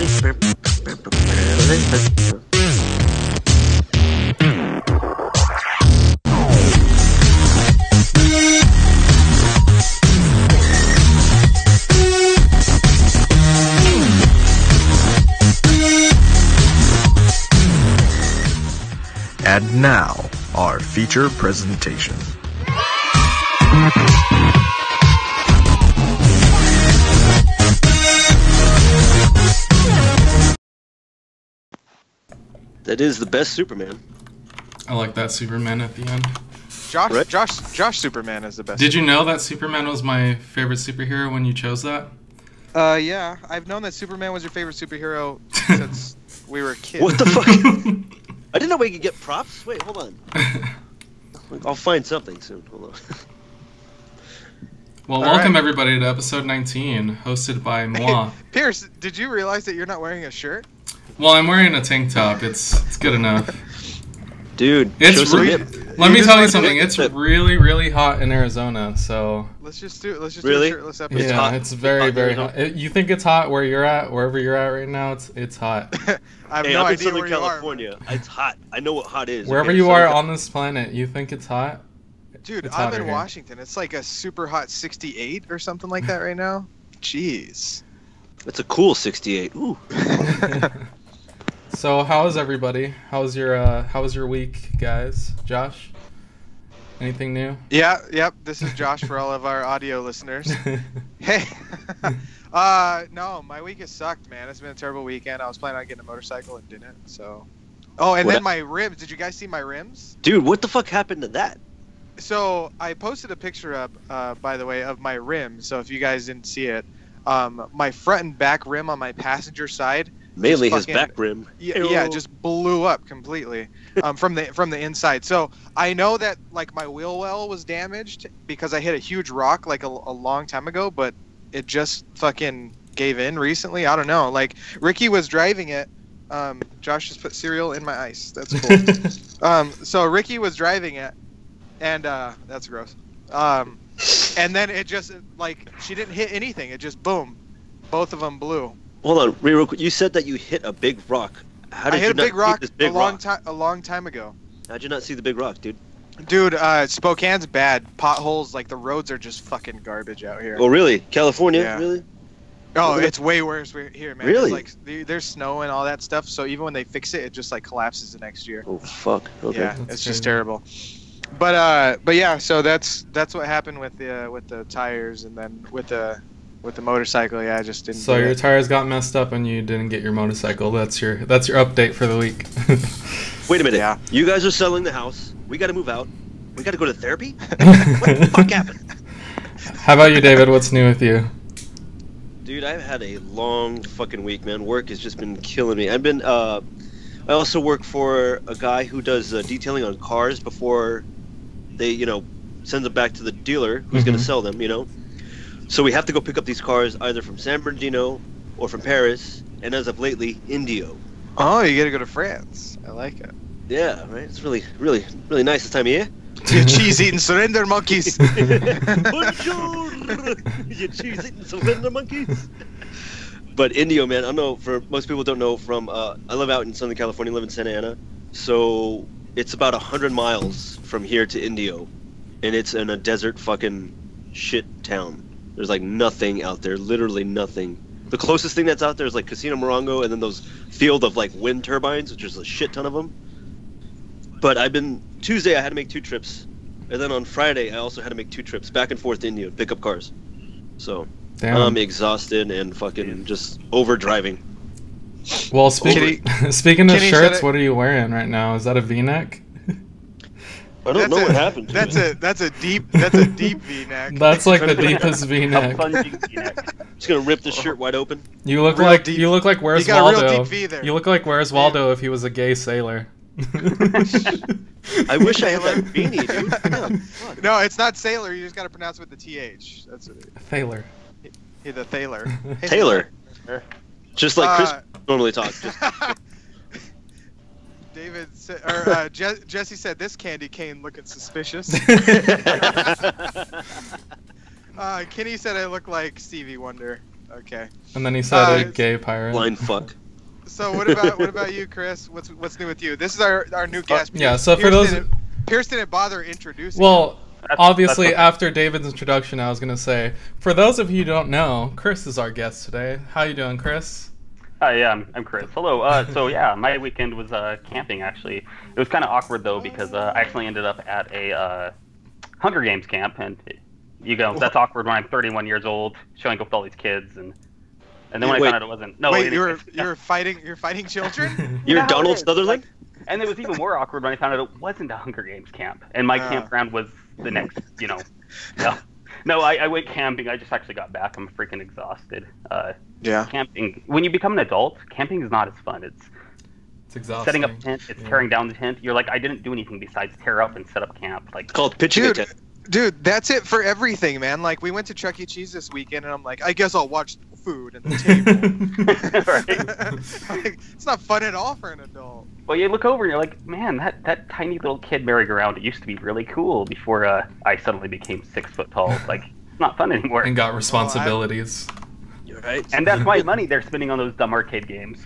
And now, our feature presentation. That is the best Superman. I like that Superman at the end. Josh Superman is the best. Did you know that Superman was my favorite superhero when you chose that? Yeah. I've known that Superman was your favorite superhero since we were kids. What the fuck? I didn't know we could get props. Wait, hold on. I'll find something soon. Hold on. Well, welcome everybody to episode 19, hosted by moi. Pierce, did you realize that you're not wearing a shirt? Well, I'm wearing a tank top. It's good enough. Dude, let me tell you something. It's really, really hot in Arizona. So let's just do a shirtless episode. Yeah, it's very, very hot. You think it's hot where you're at? Wherever you're at right now, it's hot. I have no idea where California. You are. It's hot. I know what hot is. Wherever you are on this planet, you think it's hot? Dude, I'm in Washington. It's like a super hot 68 or something like that right now. Jeez. It's a cool 68. Ooh. So how is everybody? How was your week, guys? Josh? Anything new? Yep. This is Josh for all of our audio listeners. Hey. No, my week has sucked, man. It's been a terrible weekend. I was planning on getting a motorcycle and didn't, so. Oh, and then my rims. Did you guys see my rims? Dude, what the fuck happened to that? So I posted a picture up, by the way, of my rims. So if you guys didn't see it, my front and back rim on my passenger side. Mainly his back rim. Yeah, just blew up completely from the inside. So I know that like my wheel well was damaged because I hit a huge rock like a long time ago, but it just fucking gave in recently. I don't know. Like Ricky was driving it. Josh just put cereal in my ice. That's cool. So Ricky was driving it, and that's gross. And then it just like she didn't hit anything. It just boom, both of them blew. Hold on, real quick. You said that you hit a big rock. How did I hit a big rock a long time ago. How'd you not see the big rock, dude? Dude, Spokane's bad. Potholes, like the roads are just fucking garbage out here. Oh, really? California? Yeah. Really? Oh, it's way worse here, man. Really? There's snow and all that stuff. So even when they fix it, it just like collapses the next year. Oh fuck. Okay. Yeah, it's just terrible. But yeah, so that's what happened with the tires, and then with the motorcycle. Yeah, I just didn't. So your tires got messed up and you didn't get your motorcycle. That's your update for the week. Wait a minute. Yeah. You guys are selling the house. We got to move out. We got to go to therapy. What the fuck happened? How about you, David? What's new with you? Dude, I've had a long fucking week, man. Work has just been killing me. I also work for a guy who does detailing on cars before they, send them back to the dealer who's going to sell them, So we have to go pick up these cars either from San Bernardino or from Paris, and as of lately, Indio. Oh, you gotta go to France. I like it. Yeah, right? It's really, really, really nice this time of year. You cheese-eating surrender monkeys. Bonjour! You cheese-eating surrender monkeys. But Indio, man, I know for most people don't know from, I live out in Southern California, live in Santa Ana. So it's about 100 miles from here to Indio. And it's in a desert fucking shit town. There's like nothing out there, literally nothing. The closest thing that's out there is like Casino Morongo and then those field of like wind turbines, which is a shit ton of them. But Tuesday I had to make 2 trips. And then on Friday I also had to make 2 trips back and forth to India to pick up cars. So I'm exhausted and fucking just over driving. Well, speaking of shirts, what are you wearing right now? Is that a V-neck? I don't know what happened. That's a deep V-neck. That's like the deepest V-neck. Just gonna rip this shirt wide open. You look like Where's you got Waldo? A real deep V there. You look like Where's Waldo if he was a gay sailor. I wish I had that beanie, dude. No, it's not sailor. You just gotta pronounce it with the TH. That's it. Thaler. Yeah, the Thaler. Taylor. Just like Chris normally talks. David said, Jesse said, "This candy cane looking suspicious." Kenny said I look like Stevie Wonder. Okay. And then he said a gay pirate. Blind fuck. So what about you, Chris? What's new with you? This is our new guest. Yeah. So for those, Pierce didn't bother introducing. well, obviously that's after David's introduction, I was gonna say, for those of you who don't know, Chris is our guest today. How you doing, Chris? Hi, yeah, I'm Chris. Hello. So yeah, my weekend was camping actually. It was kind of awkward though because I actually ended up at a Hunger Games camp, and that's awkward when I'm 31 years old, showing up with all these kids, and then when I found out it wasn't. No, wait, you're fighting children? You're Donald Sutherland? And it was even more awkward when I found out it wasn't a Hunger Games camp, and my campground was the next, No, I went camping. I just actually got back. I'm freaking exhausted. Yeah. Camping. When you become an adult, camping is not as fun. It's exhausting. Setting up a tent. It's tearing down the tent. You're like, I didn't do anything besides tear up and set up camp. Like, It's called pitching a tent. Dude, that's it for everything, man. Like, we went to Chuck E. Cheese this weekend, and I'm like, I guess I'll watch the food and the table. Like, it's not fun at all for an adult. Well, you look over and you're like, man, that tiny little kid merry-go-round, it used to be really cool before I suddenly became 6 foot tall. Like, it's not fun anymore. And got responsibilities. You're right. And that's my money they're spending on those dumb arcade games.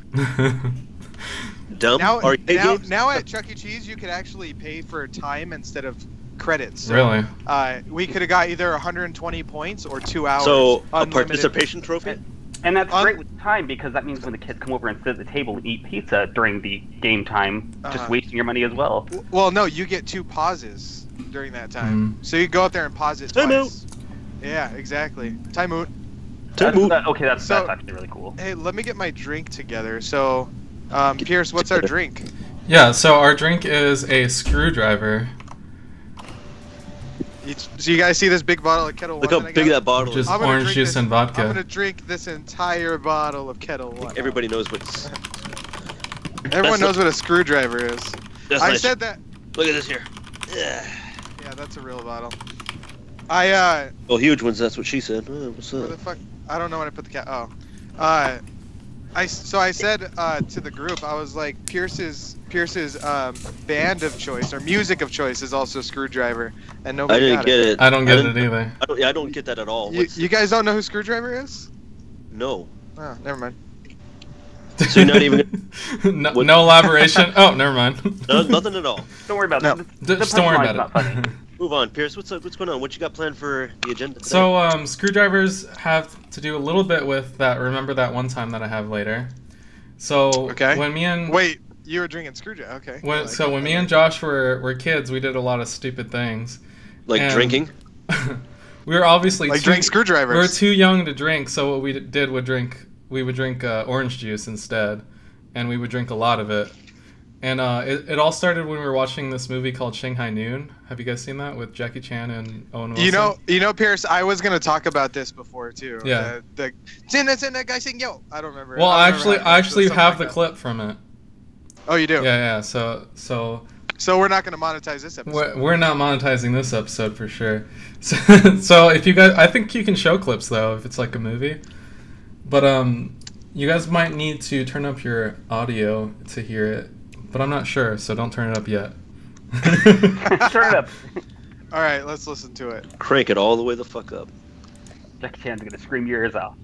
Dumb arcade games? Now at Chuck E. Cheese, you could actually pay for time instead of credits. So, Really? We could have got either 120 points or 2 hours. So, a unlimited. participation trophy? And that's great with time because that means when the kids come over and sit at the table and eat pizza during the game time, just wasting your money as well. Well, no, you get 2 pauses during that time. So you go up there and pause it Time twice. Yeah, exactly. Time out. That's actually really cool. Hey, let me get my drink together. So, Pierce, what's our drink? Yeah, so our drink is a screwdriver. So you guys see this big bottle of Kettle Look One? how big that bottle is. Just orange juice and vodka. I'm gonna drink this entire bottle of Kettle One. Everybody knows what's... Everyone knows what a screwdriver is. I said that. Look at this here. Yeah, that's a real bottle. Well, huge ones, that's what she said. Oh, what's Where up? the fuck? I don't know when I put the cat. Oh. I said to the group, I was like, Pierce's band of choice or music of choice is also Screwdriver, and nobody I didn't got get it. I don't get it either. I don't get that at all. You guys don't know who Screwdriver is? No. Oh, never mind. So you're not even... no elaboration? Oh, never mind. No, nothing at all. Don't worry about No. it. Just don't worry about it. Move on, Pierce. What's going on? What you got planned for the agenda today? So, screwdrivers have to do a little bit with that. Remember that one time that I have later. So when me and wait, you were drinking screwdriver. Okay. When me and Josh were kids, we did a lot of stupid things. Like drinking. We were obviously drink screwdrivers. We were too young to drink, so what we did we would drink orange juice instead, and we would drink a lot of it. And it all started when we were watching this movie called Shanghai Noon. Have you guys seen that with Jackie Chan and Owen Wilson? You know, Pierce. I was gonna talk about this before too. Yeah. The guy saying yo. I don't remember. Well, I actually have the clip from it. Oh, you do? Yeah. So we're not gonna monetize this episode. We're not monetizing this episode for sure. So if you guys, I think you can show clips though if it's like a movie. But you guys might need to turn up your audio to hear it. But I'm not sure, so don't turn it up yet. Turn it up. All right, let's listen to it. Crank it all the way the fuck up. Jackie Chan's gonna scream your ears off.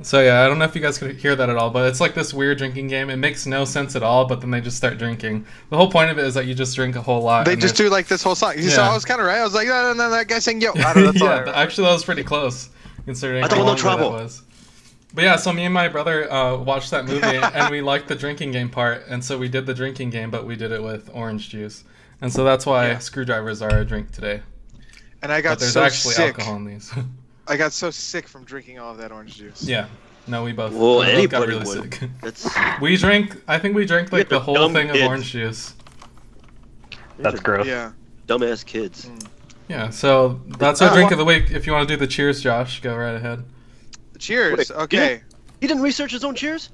So yeah, I don't know if you guys could hear that at all, but it's like this weird drinking game. It makes no sense at all, but then they just start drinking. The whole point of it is that you just drink a whole lot. They just do like this whole song. Yeah. So I was kind of right. I was like, no, that guy saying yo. I don't know, that's all I remember. Actually, that was pretty close, considering I how don't long know trouble. that was. But yeah, so me and my brother watched that movie, and we liked the drinking game part, and so we did the drinking game, but we did it with orange juice. And so that's why screwdrivers are our drink today. And I got but there's so actually sick. alcohol in these. I got so sick from drinking all of that orange juice. Yeah. No, we both, Well, we both got anybody really would. sick. That's... I think we drank like the whole dumb thing of kids. orange juice. That's gross. Yeah. Dumbass kids. Yeah, so that's our drink of the week. If you want to do the cheers, Josh, go right ahead. Cheers. Wait, Okay. He didn't research his own cheers?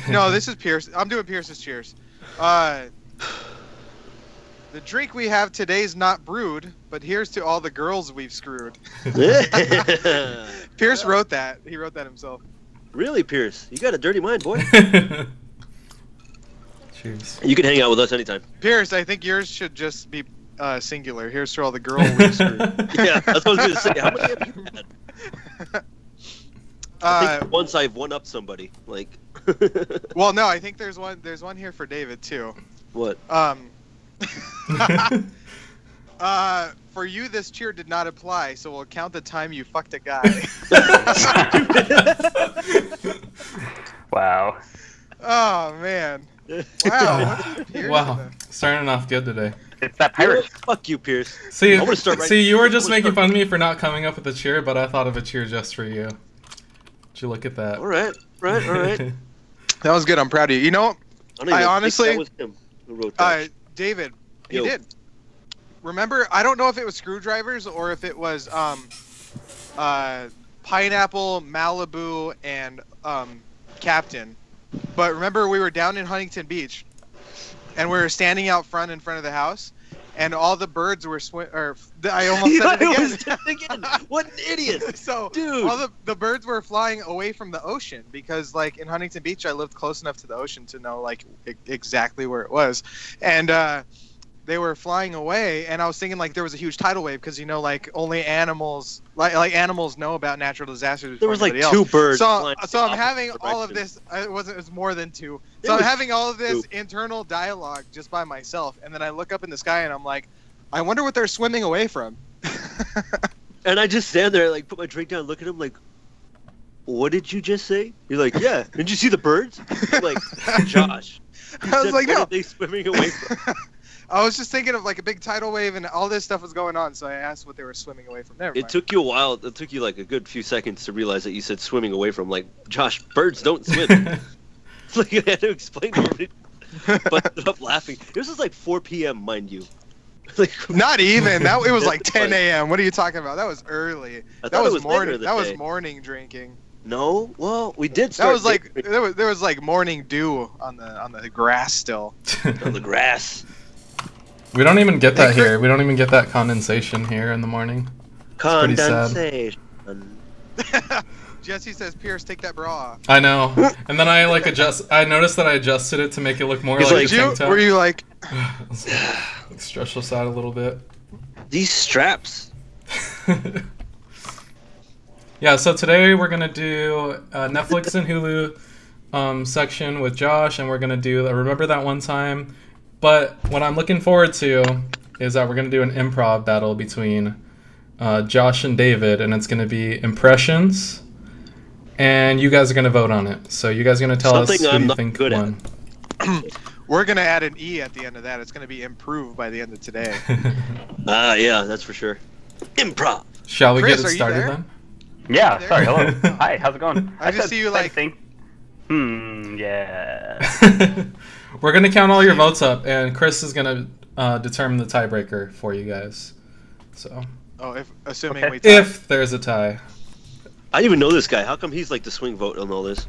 No, this is Pierce. I'm doing Pierce's cheers. The drink we have today's not brewed, but here's to all the girls we've screwed. Pierce wrote that. He wrote that himself. Really, Pierce? You got a dirty mind, boy. Cheers. You can hang out with us anytime. Pierce, I think yours should just be singular. Here's to all the girls we've screwed. Yeah, that's what I was going to say. How many have you had? I think once I've one-upped somebody. Like. Well, no, I think there's one here for David too. What? For you, this cheer did not apply, so we'll count the time you fucked a guy. Wow. Oh man! Wow! Wow, starting off good today. It's that pirate. Fuck you, Pierce. See, I'm gonna start right you were just I'm gonna making start- fun of me for not coming up with a cheer, but I thought of a cheer just for you. Would you look at that? All right. That was good. I'm proud of you. You know, don't even think honestly- that was him who wrote that. David, he Yo. did. Remember, I don't know if it was screwdrivers or if it was pineapple, Malibu, and Captain. But remember, we were down in Huntington Beach, and we were standing out front in front of the house, and all the birds were I almost said it again. What an idiot! So, Dude. all the birds were flying away from the ocean because, like, in Huntington Beach, I lived close enough to the ocean to know, like, exactly where it was. And they were flying away, and I was thinking, like, there was a huge tidal wave because, you know, like, only animals, like animals know about natural disasters. There was, like, before two anybody birds else. flying So I'm in the having opposite all of direction. this, it was more than two. It So I'm was having all of this two. internal dialogue just by myself, and then I look up in the sky, and I'm like, I wonder what they're swimming away from. And I just stand there, like, put my drink down, look at him, like, what did you just say? You're like, yeah. Did you see the birds? I'm like, Josh. you I was said, like, what no. are they swimming away from? I was just thinking of like a big tidal wave and all this stuff was going on, so I asked what they were swimming away from. Never It mind. took you a while. It took you like a good few seconds to realize that you said swimming away from. Like, Josh, birds don't swim. Like, I had to explain to everybody. But I ended up laughing. This was like 4 p.m., mind you. Like, Not even. It was like It's 10 like- a.m. What are you talking about? That was early. I That thought it was was later morning. in the That was day. morning drinking. No, well, we did That start. was like drinking there was like morning dew on the grass still. on the grass. We don't even get that Hey, Chris- here. We don't even get that condensation here in the morning. pretty sad. Condensation. Jesse says, "Pierce, take that bra off." I know. And then I like adjust. I noticed that I adjusted it to make it look more He's like like, a Did you? tank top. Were you like? Like, stretch this out a little bit. These straps. Yeah, so today we're gonna do Netflix and Hulu section with Josh, and we're gonna do Remember That One Time. But what I'm looking forward to is that we're gonna do an improv battle between Josh and David, and it's gonna be impressions, and you guys are gonna vote on it. So you guys are gonna tell us Something who I'm you not think good at. won. We're gonna add an E at the end of that. It's gonna be improved by the end of today. Yeah, that's for sure. Improv. Shall we Chris, get are it you started there? then? Yeah, there? sorry, hello. Hi, how's it going? I just see you like- Think. Yeah. We're gonna count all your votes up, and Chris is gonna determine the tiebreaker for you guys. So, Oh, assuming Okay. we tie. if there's a tie, I didn't even know this guy. How come he's like the swing vote on all this?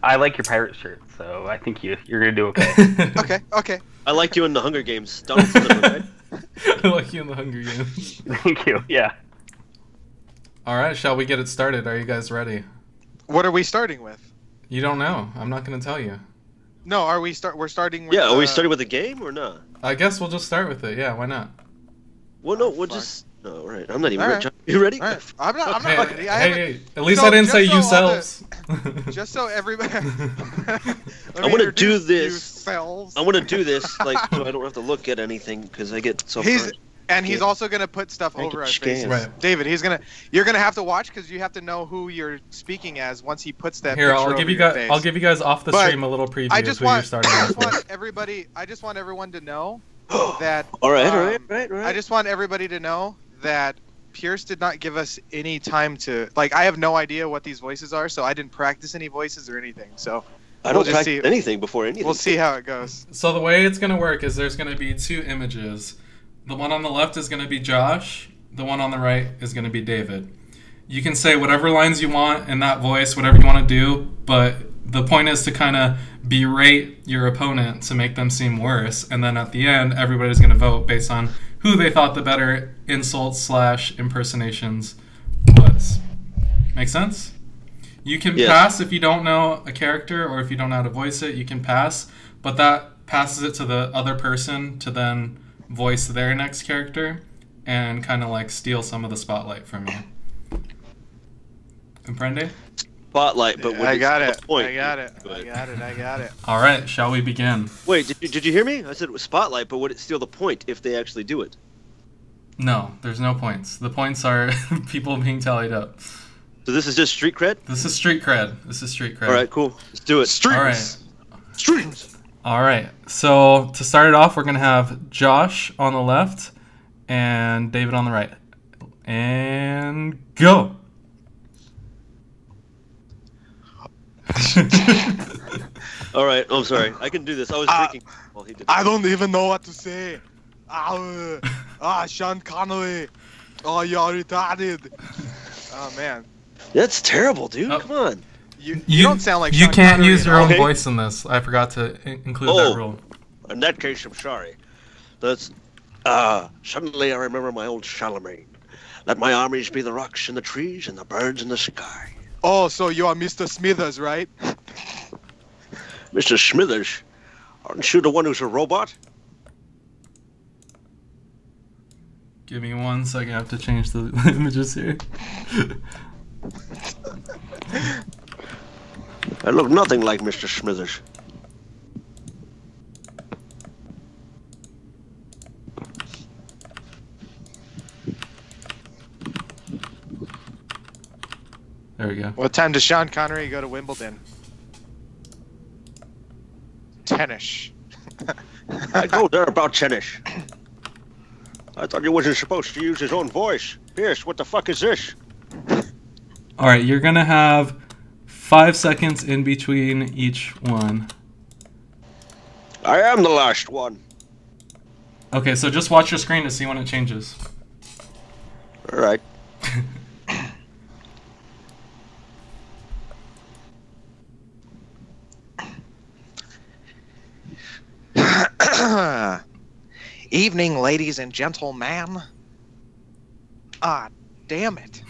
I like your pirate shirt, so I think you're gonna do okay. Okay. I like you in the Hunger Games. Donald Sutherland, right? I like you in the Hunger Games. Thank you. Yeah. All right, shall we get it started? Are you guys ready? What are we starting with? You don't know. I'm not gonna tell you. No, we're starting with Yeah, are we starting with a game or not? I guess we'll just start with it. Yeah, why not? Well, no, Oh, we'll fuck. just. No, all right. I'm not even All ready. You ready? All right. I'm not Hey, ready. I hey, haven't, hey, at least So, I didn't say just so all the- yourselves. just so everybody. I want to do this. I Yourselves. want to do this like so I don't have to look at anything because I get so. He's also gonna put stuff Make over it our scam. faces. Right. David, you're gonna have to watch because you have to know who you're speaking as once he puts that. Here, picture I'll over give you your guys. face. I'll give you guys off the But stream a little preview I of just who you're want. starting I off just with. want everybody. I just want everyone to know that. all right, I just want everybody to know that Pierce did not give us any time to like. I have no idea what these voices are, so I didn't practice any voices or anything. So I don't we'll just practice see. anything before anything. We'll see how it goes. So the way it's gonna work is there's gonna be two images. The one on the left is going to be Josh. The one on the right is going to be David. You can say whatever lines you want in that voice, whatever you want to do, but the point is to kind of berate your opponent to make them seem worse, and then at the end, everybody's going to vote based on who they thought the better insult/impersonations was. Make sense? You can pass if you don't know a character or if you don't know how to voice it, you can pass, but that passes it to the other person to then voice their next character and kind of like steal some of the spotlight from you. Comprende? Spotlight, but I got it. Point. I got it. I got it. All right, shall we begin? Wait, did you hear me? I said it was spotlight, but would it steal the point if they actually do it? No, there's no points. The points are people being tallied up. So this is just street cred? This is street cred. All right, cool. Let's do it. Streets. All right. Streets. All right. So to start it off, we're going to have Josh on the left and David on the right. And go. All right. Oh, I'm sorry. I can do this. I was drinking while he did I don't even know what to say. Sean Connery. Oh, you're retarded. Oh, man. That's terrible, dude. Oh. Come on. You don't sound like You Sean can't Connery use at your all. own voice in this. I forgot to include that rule. In that case, I'm sorry. That's, suddenly I remember my old Charlemagne. Let my armies be the rocks and the trees and the birds in the sky. Oh, so you are Mr. Smithers, right? Mr. Smithers, aren't you the one who's a robot? Give me 1 second. I have to change the images here. I look nothing like Mr. Smithers. There we go. What time does Sean Connery go to Wimbledon? Tennis. I go there about tennis. I thought he wasn't supposed to use his own voice. Pierce, what the fuck is this? All right, you're going to have 5 seconds in between each one. I am the last one. Okay, so just watch your screen to see when it changes. All right. Evening, ladies and gentlemen. Ah, damn it.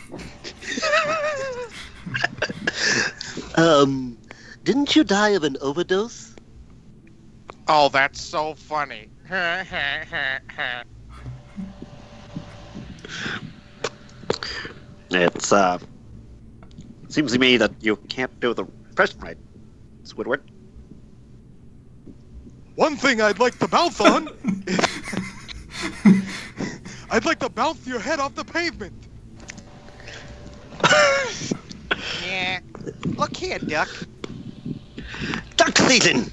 Didn't you die of an overdose? Oh, that's so funny. It's, seems to me that you can't do the press right, Squidward. One thing I'd like to bounce on. I'd like to bounce your head off the pavement. Yeah. Look here, Duck. Duck season!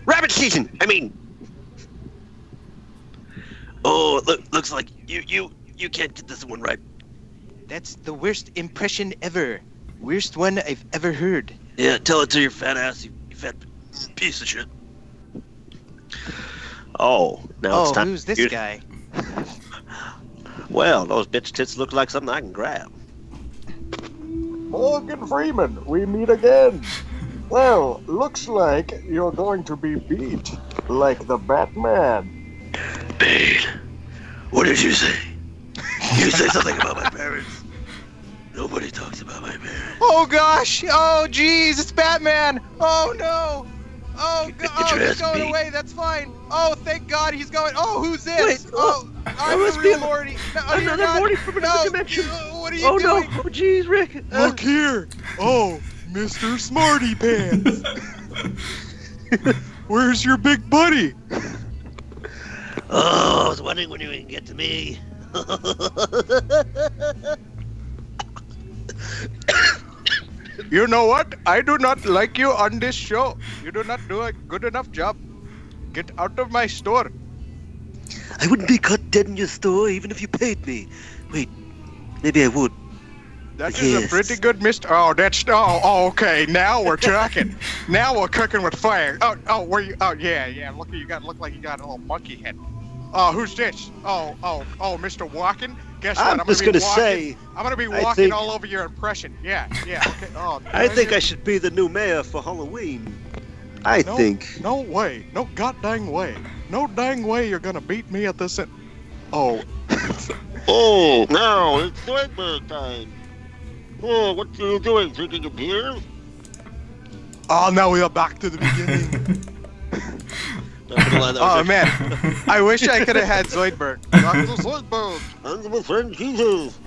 Rabbit season! I mean... Oh, looks like you can't get this one right. That's the worst impression ever. Worst one I've ever heard. Yeah, tell it to your fat ass, you fat piece of shit. Oh, now it's time. Who's this guy? Well, those bitch tits look like something I can grab. Morgan Freeman, we meet again. Well, looks like you're going to be beat, like the Batman. Bane, what did you say? You said something about my parents. Nobody talks about my parents. Oh gosh! Oh jeez, it's Batman! Oh no! Oh Get god! your Oh, ass he's going beat. away. That's fine. Oh, thank God he's going. Oh, who's this? Wait, oh, I'm must the be real Morty. No, you're another not. Morty from another dimension. What are you Oh no! doing? Oh jeez, Rick. Look here. Oh, Mr. Smarty Pants. Where's your big buddy? Oh, I was wondering when you would get to me. You know what? I do not like you on this show. You do not do a good enough job. Get out of my store. I wouldn't be caught dead in your store even if you paid me. Wait, maybe I would. That is a pretty good Mr. Oh, that's okay. Now we're talking. Now we're cooking with fire. Oh, where you? Oh, yeah. Look like you got a little monkey head. who's this? Oh, Mr. Walken. Guess what? I'm just gonna gonna say, I'm gonna be I walking think- all over your impression. Yeah. Okay. Oh, I think I should be the new mayor for Halloween. I think. No way. No goddamn way. No dang way you're gonna beat me at this. Oh. Oh, now it's Zoidberg time. Oh, what are you doing? Drinking a beer? Oh, now we are back to the beginning. Oh Oh man, I wish I could have had Zoidberg. Dr. Zoidberg. I'm my friend Jesus.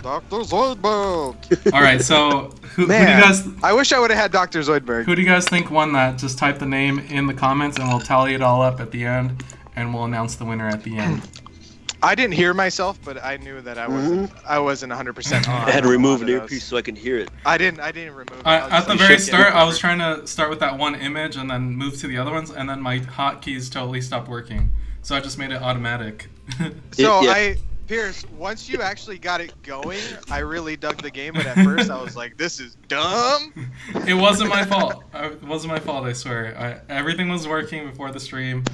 Dr. Zoidberg. All right, so who do you Man, guys I wish I would have had Dr. Zoidberg. who do you guys think won that? Just type the name in the comments, and we'll tally it all up at the end, and we'll announce the winner at the end. I didn't hear myself, but I knew that I wasn't 100% on. I had to remove a an lot of earpiece those. so I can hear it. I didn't remove it. I was At the like, very shit, start, yeah. I was trying to start with that one image and then move to the other ones, and then my hotkeys totally stopped working. So I just made it automatic. So Yeah. Pierce, once you actually got it going, I really dug the game, but at first I was like, this is dumb. It wasn't my fault. It wasn't my fault, I swear. Everything was working before the stream,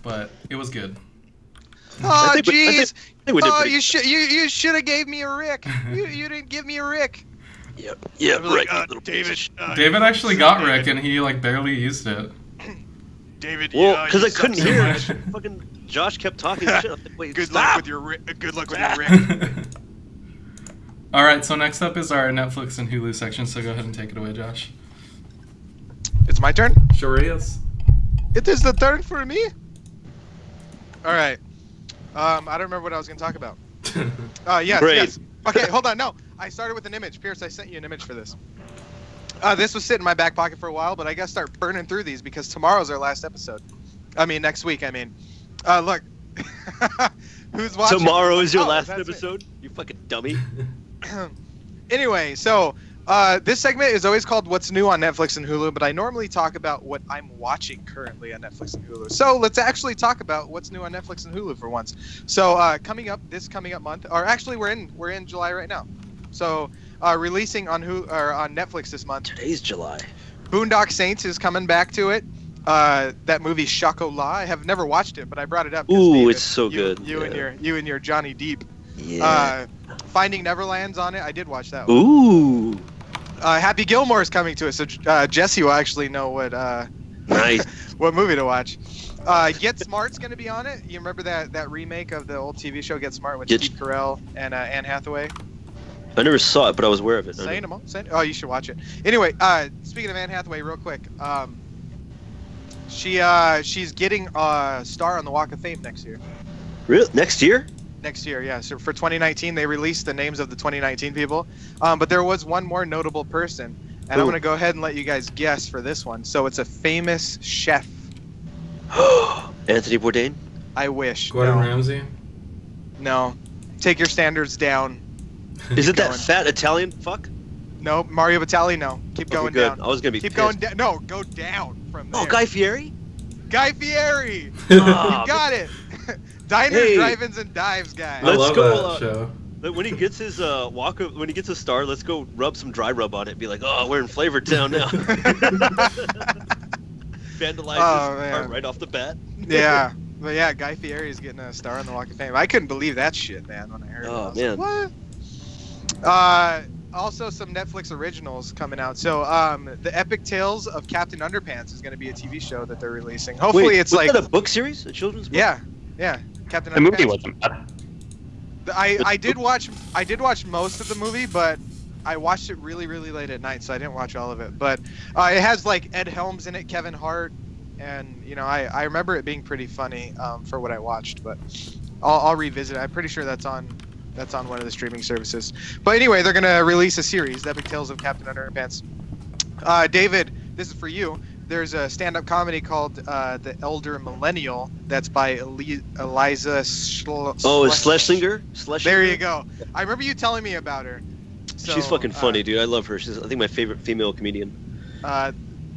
but it was good. Oh, think we- I jeez. think we did Oh, pretty- you should have gave me a Rick. You didn't give me a Rick. Yeah, I was right. like, David. David actually got Rick, and he like barely used it. David, Well, because you I couldn't suck so hear much. it. Fucking Josh kept talking shit. I was like, wait, Good luck stop! with your Rick. Good luck with your Rick. All right, so next up is our Netflix and Hulu section. So go ahead and take it away, Josh. It's my turn. Sure is. It is the turn for me. All right. I don't remember what I was going to talk about. Yes, Great. yes. Okay, hold on. No, I started with an image. Pierce, I sent you an image for this. This was sitting in my back pocket for a while, but I got to start burning through these because tomorrow's our last episode. I mean, next week, I mean. Look. Who's watching? Tomorrow is your Oh, last that's me. episode? You fucking dummy. Anyway, so this segment is always called What's New on Netflix and Hulu, but I normally talk about what I'm watching currently on Netflix and Hulu. So let's actually talk about what's new on Netflix and Hulu for once. So coming up month, or actually we're in July right now. So releasing on on Netflix this month, Today's July. Boondock Saints is coming back to it. That movie Chocolat. I have never watched it, but I brought it up. 'cause Ooh, David, it's so good. You and your Johnny Depp. Yeah. Finding Neverland's on it. I did watch that one. Ooh. Happy Gilmore is coming to it, so Jesse will actually know what Nice. what movie to watch. Get Smart's going to be on it. You remember that remake of the old TV show Get Smart with Get- Steve Carell and Anne Hathaway? I never saw it, but I was aware of it. Saying them all. Oh, you should watch it. Anyway, speaking of Anne Hathaway, real quick, she's getting a star on the Walk of Fame next year. Really? Next year? Next year, yeah. So for 2019, they released the names of the 2019 people, but there was one more notable person, and I'm Who? going to go ahead and let you guys guess for this one. So it's a famous chef. Anthony Bourdain? I wish. Gordon no, Ramsay. no. Take your standards down. Is it that going. fat Italian fuck? No, Mario Batali. No, keep Okay, going good. down. I was gonna be Keep pissed. going down. No, go down from there. Oh, Guy Fieri? Guy Fieri. Ah, You got it. Diner, Hey. drive-ins, and dives guy. I Let's love go, that show. When he gets his when he gets a star, let's go rub some dry rub on it. Be like, oh, we're in Flavor Town now. Vandalize Oh, his car man. right off the bat. Yeah, but yeah, Guy Fieri is getting a star on the Walk of Fame. I couldn't believe that shit, man, when I heard it. Oh, I was man. like, what? Also, some Netflix originals coming out. So, the Epic Tales of Captain Underpants is going to be a TV show that they're releasing. Hopefully, Wait, it's was like that a book series, a children's book? yeah, Captain The Underpants. movie wasn't bad. I did watch most of the movie, but I watched it really late at night, so I didn't watch all of it. But it has like Ed Helms in it, Kevin Hart, and I remember it being pretty funny for what I watched. But I'll revisit it. I'm pretty sure that's on one of the streaming services. But anyway, they're gonna release a series, The Epic Tales of Captain Underpants. David, this is for you. There's a stand-up comedy called The Elder Millennial that's by Eliza Schlesinger? There you go. I remember you telling me about her. So, She's fucking funny, dude. I love her. She's, I think, my favorite female comedian.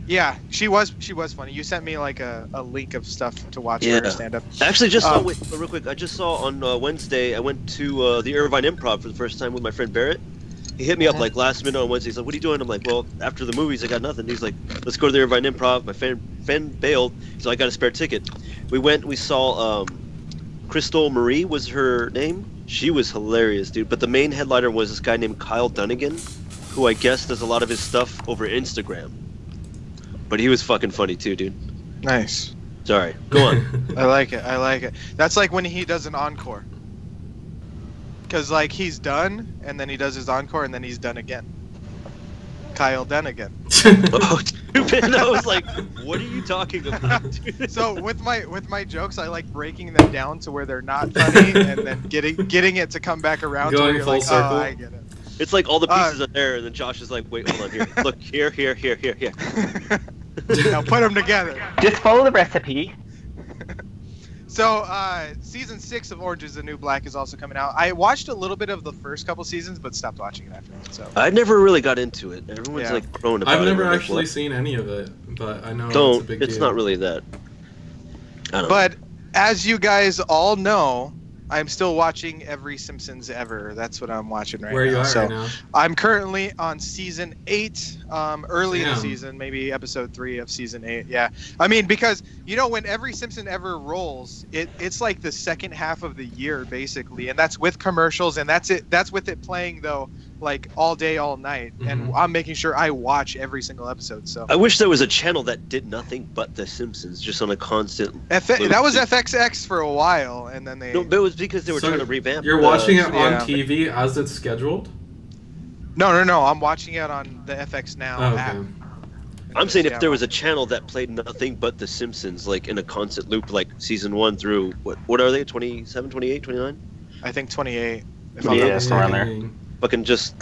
Yeah, she was funny. You sent me like a link of stuff to watch Yeah. for her stand-up. I actually just saw, wait, real quick, I just saw on Wednesday, I went to the Irvine Improv for the first time with my friend Barrett. He hit me up like last minute on Wednesday. He's like, what are you doing? I'm like, well, after the movies, I got nothing. He's like, let's go to the Irvine Improv. My friend bailed, so I got a spare ticket. We went, we saw Crystal Marie was her name. She was hilarious, dude. But the main headliner was this guy named Kyle Dunnigan, who I guess does a lot of his stuff over Instagram. But he was fucking funny too, dude. Nice. Sorry, go on. I like it. That's like when he does an encore. Because, like, he's done, and then he does his encore, and then he's done again. Kyle Dunnigan. Oh, stupid. I was like, what are you talking about, dude? So with my jokes, I like breaking them down to where they're not funny, and then getting it to come back around to Going where you're full like, circle. oh, I get it. It's like all the pieces are there, and then Josh is like, wait, hold on here. Look, here. Now put them together. Just follow the recipe. So, season 6 of Orange is the New Black is also coming out. I watched a little bit of the first couple seasons, but stopped watching it after that. So I never really got into it. Everyone's Yeah. like grown about it. I've never I'm like, actually what? seen any of it, but I know it's a Don't. big It's deal. not really that. I don't But as you guys all know, I'm still watching every Simpsons ever. That's what I'm watching right Where are now. you at So right now? I'm currently on season 8, early in the Damn. season, maybe episode 3 of season 8. Yeah, I mean, because when every Simpson ever rolls, it's like the second half of the year basically, and that's with commercials, and that's it. That's with it playing though, like all day, all night, and Mhm. I'm making sure I watch every single episode. So I wish there was a channel that did nothing but The Simpsons, just on a constant. that was FXX for a while, and then they. No, but it was because they were So trying to revamp. You're watching it on yeah. TV as it's scheduled? No. I'm watching it on the FX Now Oh, app. okay. I'm saying Yeah, if there was a channel that played nothing but The Simpsons, like in a constant loop, like season 1 through what are they? 27, 28, 29? I think 28. If Yeah, I'm not yeah, somewhere mistaken. around there. Fucking just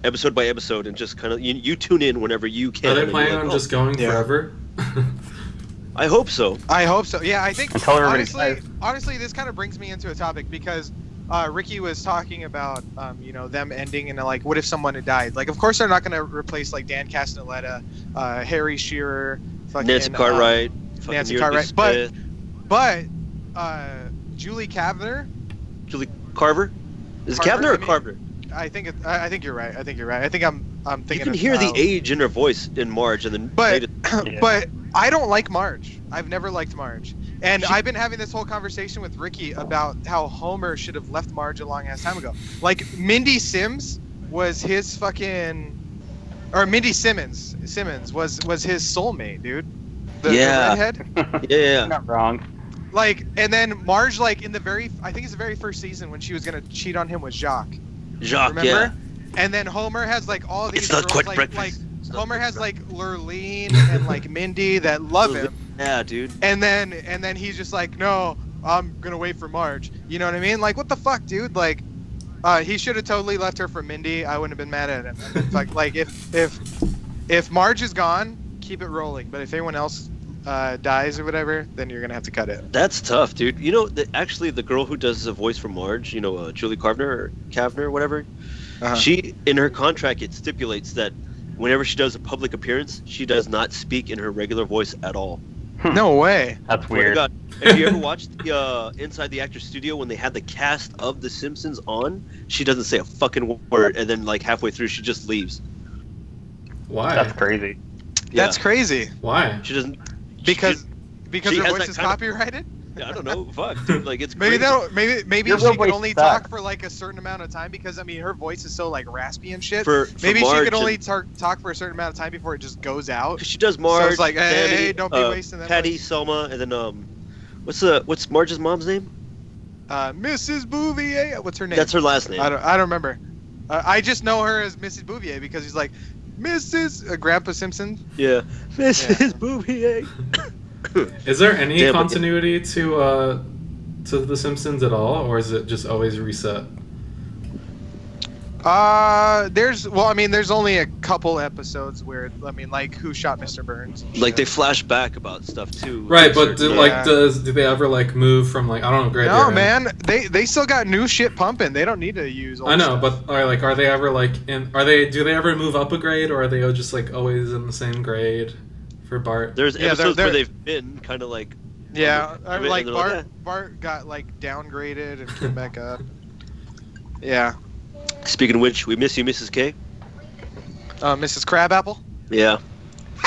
episode by episode, and just kind of you tune in whenever you can. Are they and planning you're on like, just going Yeah. forever? I hope so. I hope so. Yeah, I think Until everybody's honestly, this kind of brings me into a topic because Ricky was talking about them ending and like, what if someone had died? Like, of course they're not going to replace like Dan Castellaneta, Harry Shearer, fucking, Nancy Cartwright, fucking Nancy Timothy Cartwright, Smith, but Julie Kavner. Julie Carver. Is it Carver, Kavner or I mean, Carver? I think you're right. I think I'm thinking. You can of, hear the age in her voice in Marge, and then But Yeah. but I don't like Marge. I've never liked Marge. And I've been having this whole conversation with Ricky about how Homer should have left Marge a long ass time ago. Like Mindy Sims was his fucking, or Mindy Simmons was his soulmate, dude. The redhead. yeah. You're not wrong. Like, and then Marge, like in I think it's the very first season when she was gonna cheat on him with Jacques. Jacques, Remember? yeah. And then Homer has like all these It's not girls, quite like breakfast. It's not Homer quite has breakfast. like Lurleen and like Mindy that love him. Yeah, dude. And then he's just like, no, I'm gonna wait for Marge. You know what I mean? Like, what the fuck, dude? Like, he should have totally left her for Mindy. I wouldn't have been mad at him. And then, like, if Marge is gone, keep it rolling. But if anyone else dies or whatever, then you're gonna have to cut it. That's tough, dude. You know, actually, the girl who does the voice for Marge, Julie Kavner or whatever, Uh-huh. she, in her contract, it stipulates that whenever she does a public appearance, she does not speak in her regular voice at all. No way. That's Swear to weird. God. Have you ever watched the Inside the Actors Studio when they had the cast of The Simpsons on? She doesn't say a fucking word, and then like halfway through, she just leaves. Why? That's crazy. Yeah. That's crazy. Why? She doesn't. Because she her has voice that is kind of- copyrighted. I don't know. Fuck, dude. Like it's Maybe crazy. maybe Your she real could voice only sucks. talk for like a certain amount of time because I mean her voice is so like raspy and shit. For Maybe she Marge could only and- talk for a certain amount of time before it just goes out. She does Marge. it's like, hey, Sammy, hey, don't be wasting that Patty, voice. Selma, and then what's Marge's mom's name? Mrs. Bouvier. What's her name? That's her last name. I don't remember. I just know her as Mrs. Bouvier because he's like Mrs. Grandpa Simpson. Yeah, Mrs. Bouvier. Is there any Damn, but- continuity to The Simpsons at all, or is it just always reset? There's only a couple episodes where like Who Shot Mr. Burns? and Like they shit. flash back about stuff too. Right, but Certain- Yeah. do they ever like move from like, I don't know, grade No, era? man, they still got new shit pumping. They don't need to use. Old I know, stuff. but are they ever like do they ever move up a grade, or are they just like always in the same grade for Bart? There's Yeah, episodes they're- where they've been kind of like. Yeah, And like they're like, Bart got like downgraded and came back up. Yeah, Speaking of which, we miss you, Mrs. K. Mrs. Crabapple. Yeah.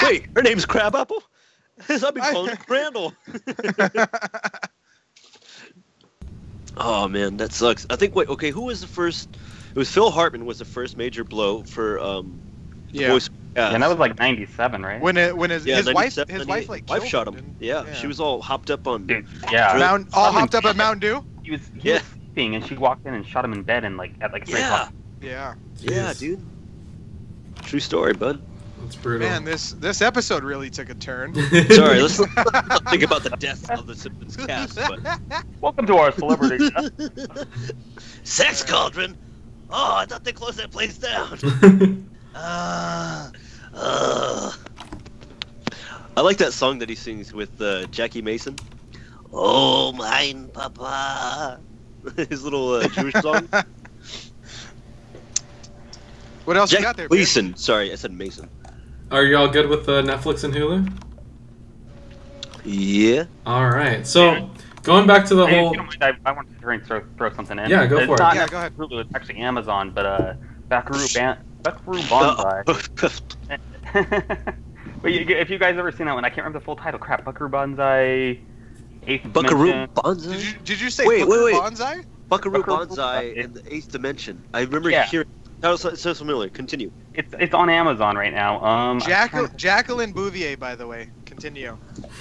Wait, her name's Crabapple? I've been I- calling her Crandall. Oh man, that sucks. I think. Wait, okay, who was the first? It was Phil Hartman was the first major blow for Yeah. voice. And that was like '97, right? When his Yeah, his wife 97, like wife killed shot him. didn't- Yeah, she was all hopped up on. Dude, yeah. All hopped up at Mountain Dew. He was Yeah. sleeping, and she walked in and shot him in bed, and like at like 3 Yeah, o'clock. Yeah. yeah, Jeez. dude. True story, bud. That's brutal. Man, this episode really took a turn. Sorry, let's not think about the death of the Simpsons cast. But Welcome to our celebrity. Sex Cauldron. Oh, I thought they closed that place down. I like that song that he sings with Jackie Mason. Oh, mine papa. His little Jewish song. What else you Jack got there, Beer? Gleason. Sorry, I said Mason. Are y'all good with Netflix and Hulu? Yeah. All right. So going back to the Hey, if whole. you don't mind, I want to throw something in. Yeah, go It's for it. not Yeah, go ahead. Hulu, it's actually Amazon, but Buckaroo Banzai. But if you guys ever seen that one, I can't remember the full title. Crap, Buckaroo Banzai, Eighth Buckaroo Dimension. Banzai? Did you say Wait, Booker wait. Bonsai? Buckaroo Buckaroo Banzai Banzai. in the Eighth Dimension. I remember Yeah. hearing. That sounds familiar. Continue. It's on Amazon right now. Jacqueline Bouvier, by the way. Continue.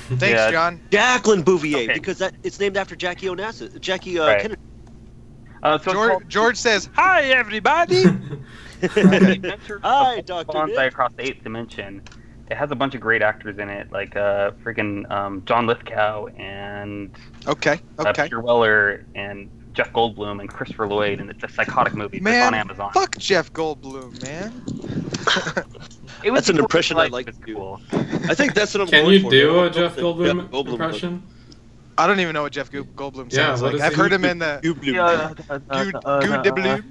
Thanks, Yeah. John. Jacqueline Bouvier, Okay. because it's named after Jackie Onassis. Jackie Right. Kennedy. So it's called George says, "Hi, everybody." Adventures Hi, of Dr. Bonsai Nick. Across the Eighth Dimension. It has a bunch of great actors in it, like freaking John Lithgow and Okay. Peter Weller and Jeff Goldblum and Christopher Lloyd, and it's a psychotic movie. It's Man, on Amazon. fuck Jeff Goldblum, man. It was That's an cool. impression I'd Like, like it to was do. cool. I think that's what I'm Can going you for. do man. a Jeff Goldblum Goldblum impression? I don't even know what Jeff Goldblum Yeah, sounds what like. is I've he? heard him in the Good de Bloom.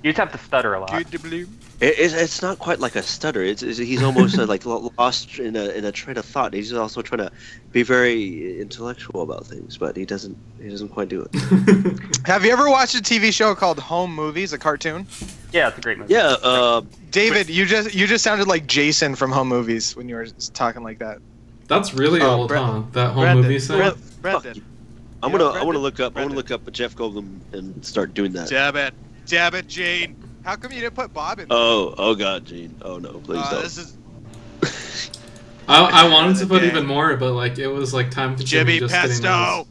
You just have to stutter a lot. Good de Bloom. It's not quite like a stutter. He's almost like lost in a train of thought. He's also trying to be very intellectual about things, but he doesn't quite do it. Have you ever watched a TV show called Home Movies, a cartoon? Yeah, it's a great movie. Yeah. David, you just sounded like Jason from Home Movies when you were talking like that. That's really Oh, old, Brett- huh? That whole Brendan, movie thing. Brendan. I You know, want to Brendan- look up. I want Brendan. to look up Jeff Goldblum and start doing that. Dab it, Jane. How come you didn't put Bob in? Oh God, Gene. Oh no, please don't. This is I wanted to put Okay. even more, but like it was like time consuming Jimmy just getting Pesto.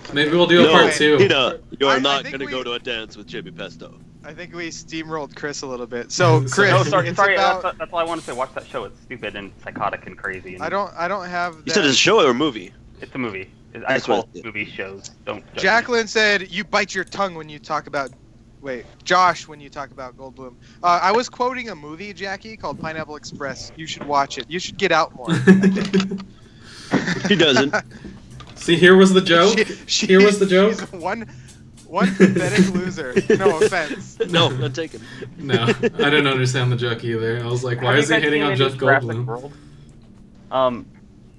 those. Maybe we'll do a No, part two. Tina, you are I not think going to we- go to a dance with Jimmy Pesto. I think we steamrolled Chris a little bit. So Chris, No, sorry, it's sorry. about. That's all I wanted to say. Watch that show. It's stupid and psychotic and crazy. And I don't have. You said it's a show or a movie? It's a movie. I That's call what I did. movie shows. Don't. judge me. Jacqueline said you bite your tongue when you talk about. Wait, Josh, when you talk about Goldblum. I was quoting a movie, Jackie, called Pineapple Express. You should watch it. You should get out more. He doesn't. See, here was the joke. Here was the joke. She's one pathetic loser. No offense. No, not taken. No, I didn't understand the joke either. I was like, why Have is you he guys hitting seen on the new Jeff Jurassic Goldblum? World?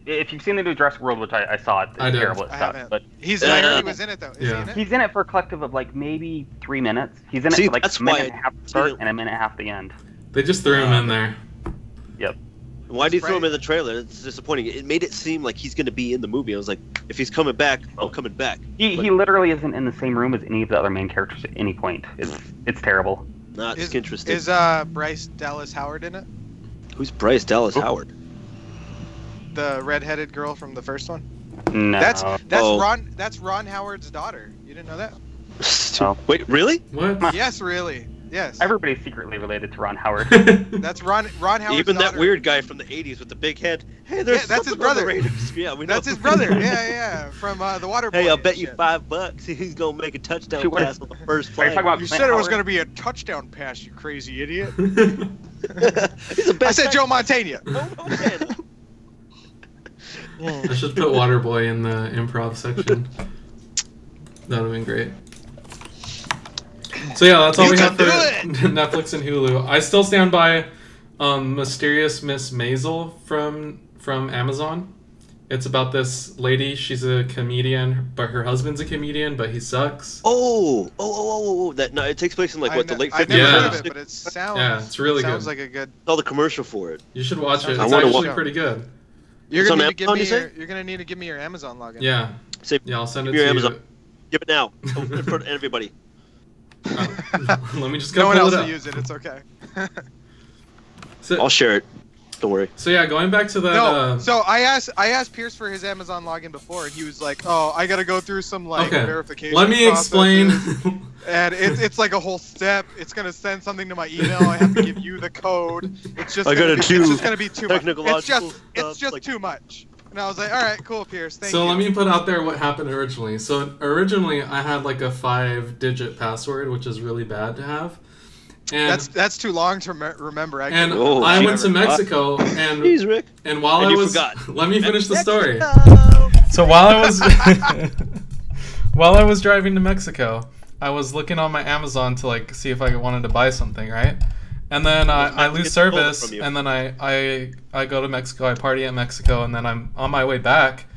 If you've seen the new Jurassic World, which I saw, it's I did. terrible. It I sucks. haven't. But I heard he was in it though. Is Yeah. he in it? he's in it for a collective of like maybe 3 minutes. He's in it See, for like that's a minute why and a half I to start didn't- and a minute and a half at the end. They just threw him in there. Yep. Why do you throw him Right. in the trailer? It's disappointing. It made it seem like he's going to be in the movie. I was like, if he's coming back, I'm coming back. He literally isn't in the same room as any of the other main characters at any point. It's terrible. Not Is, interesting. is Bryce Dallas Howard in it? Who's Bryce Dallas Howard? The redheaded girl from the first one? No. That's Oh. Ron Howard's daughter. You didn't know that? Oh. Wait, really? What? Yes, really. Yes. Everybody's secretly related to Ron Howard. That's Ron Howard's Even that daughter. weird guy from the '80s with the big head. Hey, there's Yeah, that's his something on the brother. Raiders. Yeah, we know. That's his brother. Yeah. From the Water Boy. Hey, I'll and bet you shit. $5 he's gonna make a touchdown Shoot, what pass is- on the first Are play. you talking about You Clint said it was Howard? going to be a touchdown pass, you crazy idiot. He's the I best. said Joe Montana. I should put Waterboy in the improv section. That would have been great. So yeah, that's all You we can have for do it! Netflix and Hulu. I still stand by Mysterious Miss Maisel from Amazon. It's about this lady. She's a comedian, but her husband's a comedian, but he sucks. Oh! That no, it takes place in like what the late I've 50s. never Yeah. heard of it, but it sounds. Yeah, it's really sounds good. like a good. Saw the commercial for it. You should watch it. I It's wanna actually watch- pretty good. You're It's gonna on need to give Amazon, me you say? your. You're gonna need to give me your Amazon login. Yeah. Say Yeah, I'll send it your to Amazon. you. Give it now, in front of everybody. Let me just go No one pull else it will up. use it. It's okay. I'll share it. Don't worry. So yeah, going back to that. No, so I asked Pierce for his Amazon login before, and he was like, "Oh, I gotta go through some like Okay. verification." Let me explain. processes." And it's like a whole step. It's gonna send something to my email. I have to give you the code. It's just I gonna gotta be, do it's just gonna be too much. technological It's stuff, just like- too much. And I was like, "All right, cool, Pierce. Thank So you." let me put out there what happened originally. So originally I had like a 5-digit password, which is really bad to have. And That's too long to remember. I and can- Oh, I gee. went to Mexico and Jeez, Rick. while And I you was forgot. let me finish the story. So while I was while I was driving to Mexico, I was looking on my Amazon to like see if I wanted to buy something, right? And then I lose Get the bullet service, from you. and then I go to Mexico, I party at Mexico, and then I'm on my way back,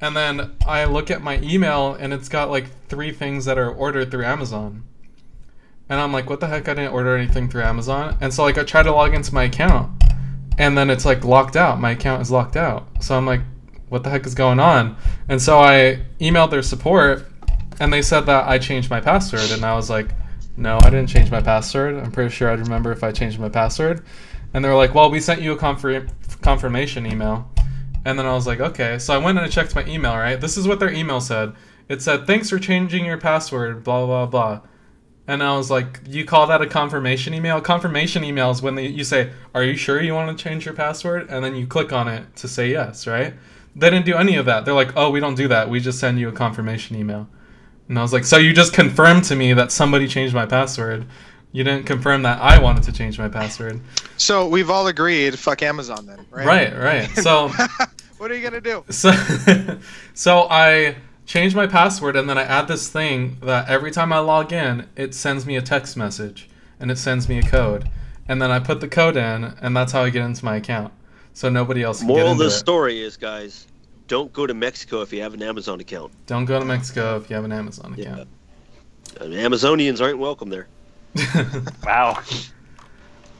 and then I look at my email, and it's got like 3 things that are ordered through Amazon. And I'm like, what the heck? I didn't order anything through Amazon. And so like I try to log into my account, and then it's like locked out. My account is locked out. So I'm like, what the heck is going on? And so I emailed their support, and they said that I changed my password. And I was like, no, I didn't change my password. I'm pretty sure I'd remember if I changed my password. And they were like, well, we sent you a confirmation email. And then I was like, okay. So I went and I checked my email, right? This is what their email said. It said, thanks for changing your password, blah, blah, blah. And I was like, you call that a confirmation email? Confirmation email is when you say, are you sure you want to change your password? And then you click on it to say yes, right? They didn't do any of that. They're like, oh, we don't do that. We just send you a confirmation email. And I was like, so you just confirmed to me that somebody changed my password. You didn't confirm that I wanted to change my password. So we've all agreed, fuck Amazon then, right? Right. So, What are you gonna do? so I change my password, and then I add this thing that every time I log in, it sends me a text message, and it sends me a code. And then I put the code in, and that's how I get into my account. So nobody else can get Moral of into the it. story is, guys, don't go to Mexico if you have an Amazon account. Don't go to Mexico if you have an Amazon account. Amazonians aren't welcome there. Wow.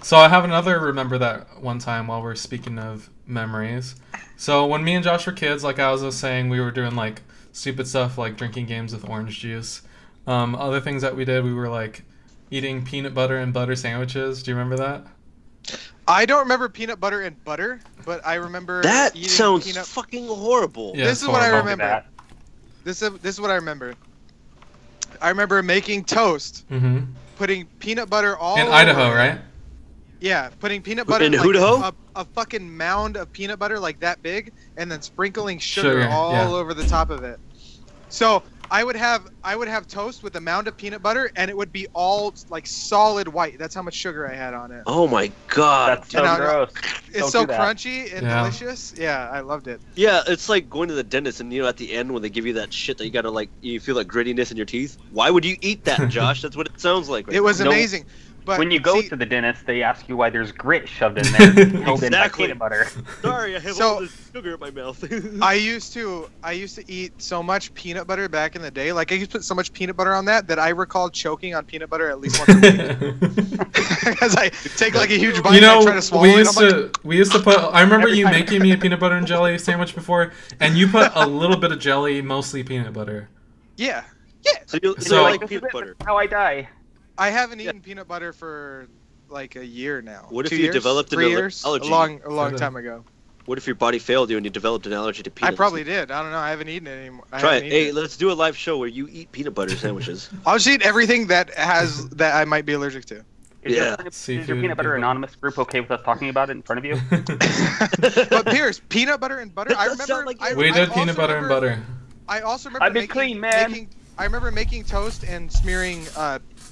So I have another remember that one time while we're speaking of memories. So when me and Josh were kids, like I was saying, we were doing like stupid stuff like drinking games with orange juice. Other things that we did, we were like eating peanut butter and butter sandwiches. Do you remember that? I don't remember peanut butter and butter, but I remember That eating sounds peanut. fucking horrible. Yeah, This it's is what I horrible. remember. That. This is what I remember. I remember making toast, Mm-hmm. putting peanut butter all In over Idaho, it. right? Yeah, putting peanut butter In like Idaho? a fucking mound of peanut butter like that big, and then sprinkling sugar Sugar, all yeah. over the top of it. So I would have toast with a mound of peanut butter, and it would be all like solid white. That's how much sugar I had on it. Oh my god. That's so And I- gross. It's Don't so do that. crunchy and Yeah. delicious. Yeah, I loved it. Yeah, it's like going to the dentist and at the end when they give you that shit that you gotta you feel that grittiness in your teeth. Why would you eat that, Josh? That's what it sounds like. Right It was now. amazing. But When you go see, to the dentist, they ask you why there's grit shoved in there, filled in by Exactly. peanut butter. Sorry, I have So- all this sugar in my mouth. I used to eat so much peanut butter back in the day. Like I used to put so much peanut butter on that I recall choking on peanut butter at least once a week. Because I take like a huge bite You know, and I try to swallow we it. used I'm like, to put. I remember Every you time- making me a peanut butter and jelly sandwich before, and you put a little bit of jelly, mostly peanut butter. yeah. so you So- like This is peanut it, butter. this is how I die. I haven't eaten peanut butter for like a year now. What if 2 you years? developed an 3 years? allergy? A long Could've. time ago. What if your body failed you and you developed an allergy to I peanuts? probably did. I don't know. I haven't eaten it anymore. I Try haven't it. eaten Hey, let's do a live show where you eat peanut butter sandwiches. I'll just eat everything that I might be allergic to. Is Yeah. your Seafood, peanut butter peanut- anonymous group okay with us talking about it in front of you? But Pierce, peanut butter and butter. That I does remember. sound like I, We I did also peanut butter and remember- butter. I also remember I've been making, clean, man. making- I remember making toast and smearing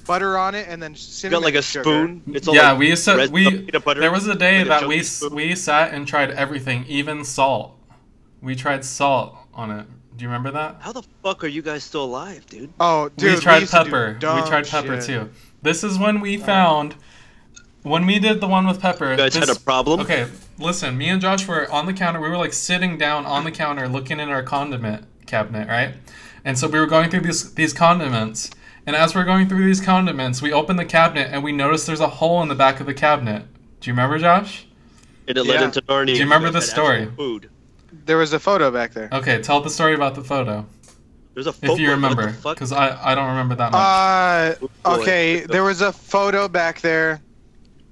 butter on it, and then You cinnamon got like a sugar. spoon. It's all Yeah, like we used to. red peanut butter. There was a day like a that chunky we spoon. sat and tried everything, even salt. We tried salt on it. Do you remember that? How the fuck are you guys still alive, dude? Oh, dude, we tried used to do pepper. We dumb tried pepper shit. too. This is when we found. When we did the one with pepper. You guys had a problem? Okay, listen. Me and Josh were on the counter. We were like sitting down on the counter, looking in our condiment cabinet, right? And so we were going through these condiments. And as we're going through these condiments, we opened the cabinet and we noticed there's a hole in the back of the cabinet. Do you remember, Josh? And it led Yeah. into Narnia. Do you remember guys the had actual story? Food. There was a photo back there. Okay, tell the story about the photo. There's a photo. If you remember, What the fuck? because I don't remember that much. Okay, there was a photo back there.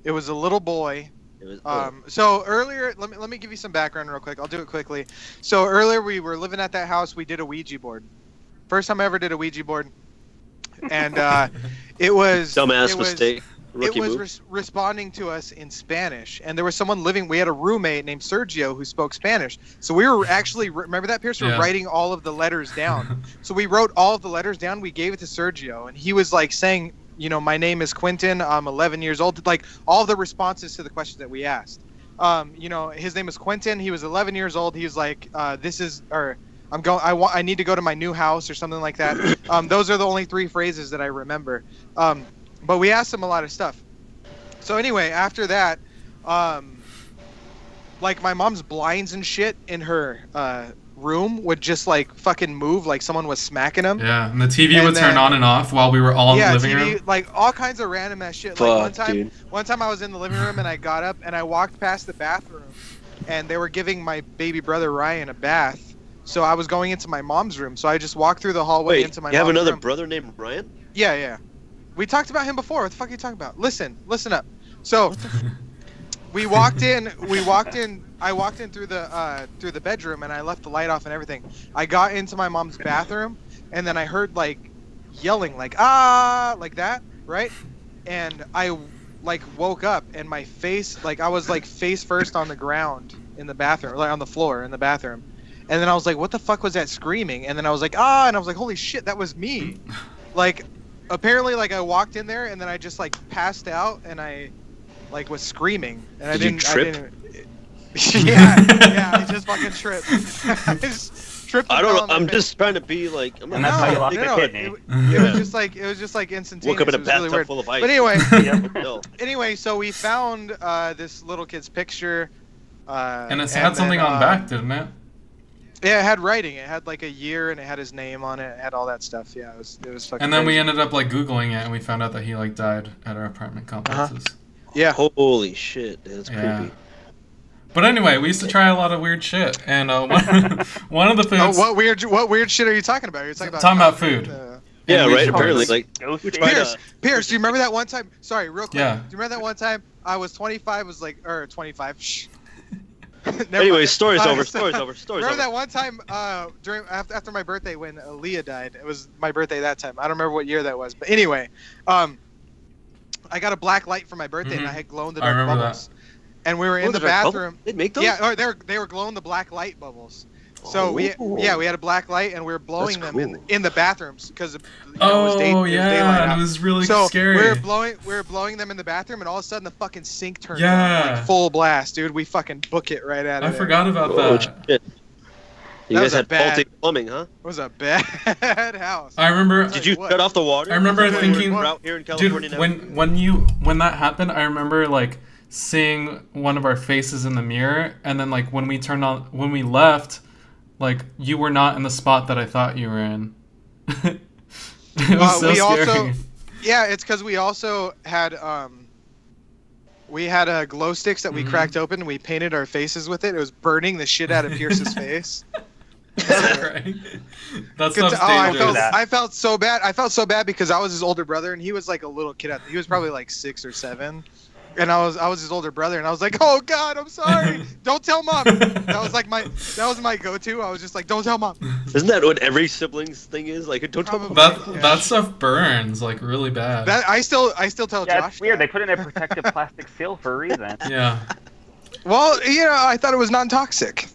It was a little boy. It was, So earlier, let me give you some background real quick. I'll do it quickly. So earlier we were living at that house. We did a Ouija board. First time I ever did a Ouija board, and it was dumbass mistake. Rookie it was move. responding to us in Spanish, and there was someone living. We had a roommate named Sergio who spoke Spanish, so we were actually remember that Pierce? We were writing all of the letters down. So we wrote all of the letters down. We gave it to Sergio, and he was like saying, you know, my name is Quentin. I'm 11 years old. Like all the responses to the questions that we asked. You know, his name is Quentin. He was 11 years old. He was like, this is or. I need to go to my new house or something like that. Those are the only 3 phrases that I remember. But we asked him a lot of stuff. So anyway, after that, like my mom's blinds and shit in her room would just like fucking move like someone was smacking them. Yeah, and the TV would turn on and off while we were all in the living room. Like all kinds of random ass shit. Fuck, like one time I was in the living room and I got up and I walked past the bathroom and they were giving my baby brother Ryan a bath. So I was going into my mom's room. So I just walked through the hallway into my mom's room. You have another brother named Ryan? Yeah. We talked about him before. What the fuck are you talking about? Listen up. So we walked in. I walked in through the bedroom and I left the light off and everything. I got into my mom's bathroom and then I heard like yelling like like that, right? And I like woke up and my face like I was like face first on the ground in the bathroom, like on the floor in the bathroom. And then I was like, what the fuck was that screaming? And then I was like, and I was like, holy shit, that was me. Like, apparently, like, I walked in there and then I just, like, passed out and I, like, was screaming. And Did you trip? yeah, I just fucking tripped. I just tripped. I don't know. I'm just trying to be like. And that's how you lost the kidney. It was just like instantaneous. Woke up in a It was really bathtub weird. full of ice. But anyway, No. anyway, so we found this little kid's picture. And it had something on back, didn't it? Yeah, it had writing. It had like a year, and it had his name on it. It had all that stuff. Yeah, it was fucking. And then crazy. we ended up like Googling it, and we found out that he like died at our apartment complexes. Yeah. Holy shit, that's creepy. But anyway, we used to try a lot of weird shit, and one of the foods. What weird shit are you talking about? You're talking about food. Yeah, And right. we- Apparently, like Pierce, do you remember that one time? Sorry, real quick. Yeah. Do you remember that one time I was 25? Was like, or 25. Shh. Anyway, story's over. Story's over. Remember that one time after my birthday when Leah died? It was my birthday that time. I don't remember what year that was, but anyway, I got a black light for my birthday and I had glow in the dark bubbles. And we were in the bathroom. They'd make those? Yeah, or they were glowing the black light bubbles. So we had a black light and we were blowing them in the bathrooms because it was daylight out. And it was really So scary. we were blowing them in the bathroom and all of a sudden the fucking sink turned on like full blast, dude. We fucking book it right at it. I forgot about that. Shit. You That guys was a had bad- faulty plumbing, huh? It was a bad house. I remember. Did you what? shut off the water? I remember When we thinking, were out here in California dude, now? when that happened, I remember like seeing one of our faces in the mirror, and then like when we left, like you were not in the spot that I thought you were in. It was so scary. It's because we also had glow sticks that we cracked open and we painted our faces with it. It was burning the shit out of Pierce's face. Right. That stuff's dangerous. I felt so bad. I felt so bad because I was his older brother and he was like a little kid. He was probably like 6 or 7. And I was his older brother, and I was like, "Oh God, I'm sorry. Don't tell mom." That was my go-to. I was just like, "Don't tell mom." Isn't that what every sibling's thing is? Like, don't tell mom. That stuff burns like really bad. That I still tell Yeah, Josh. it's weird. that. They put it in a protective plastic seal for a reason. Yeah. Well, I thought it was non-toxic.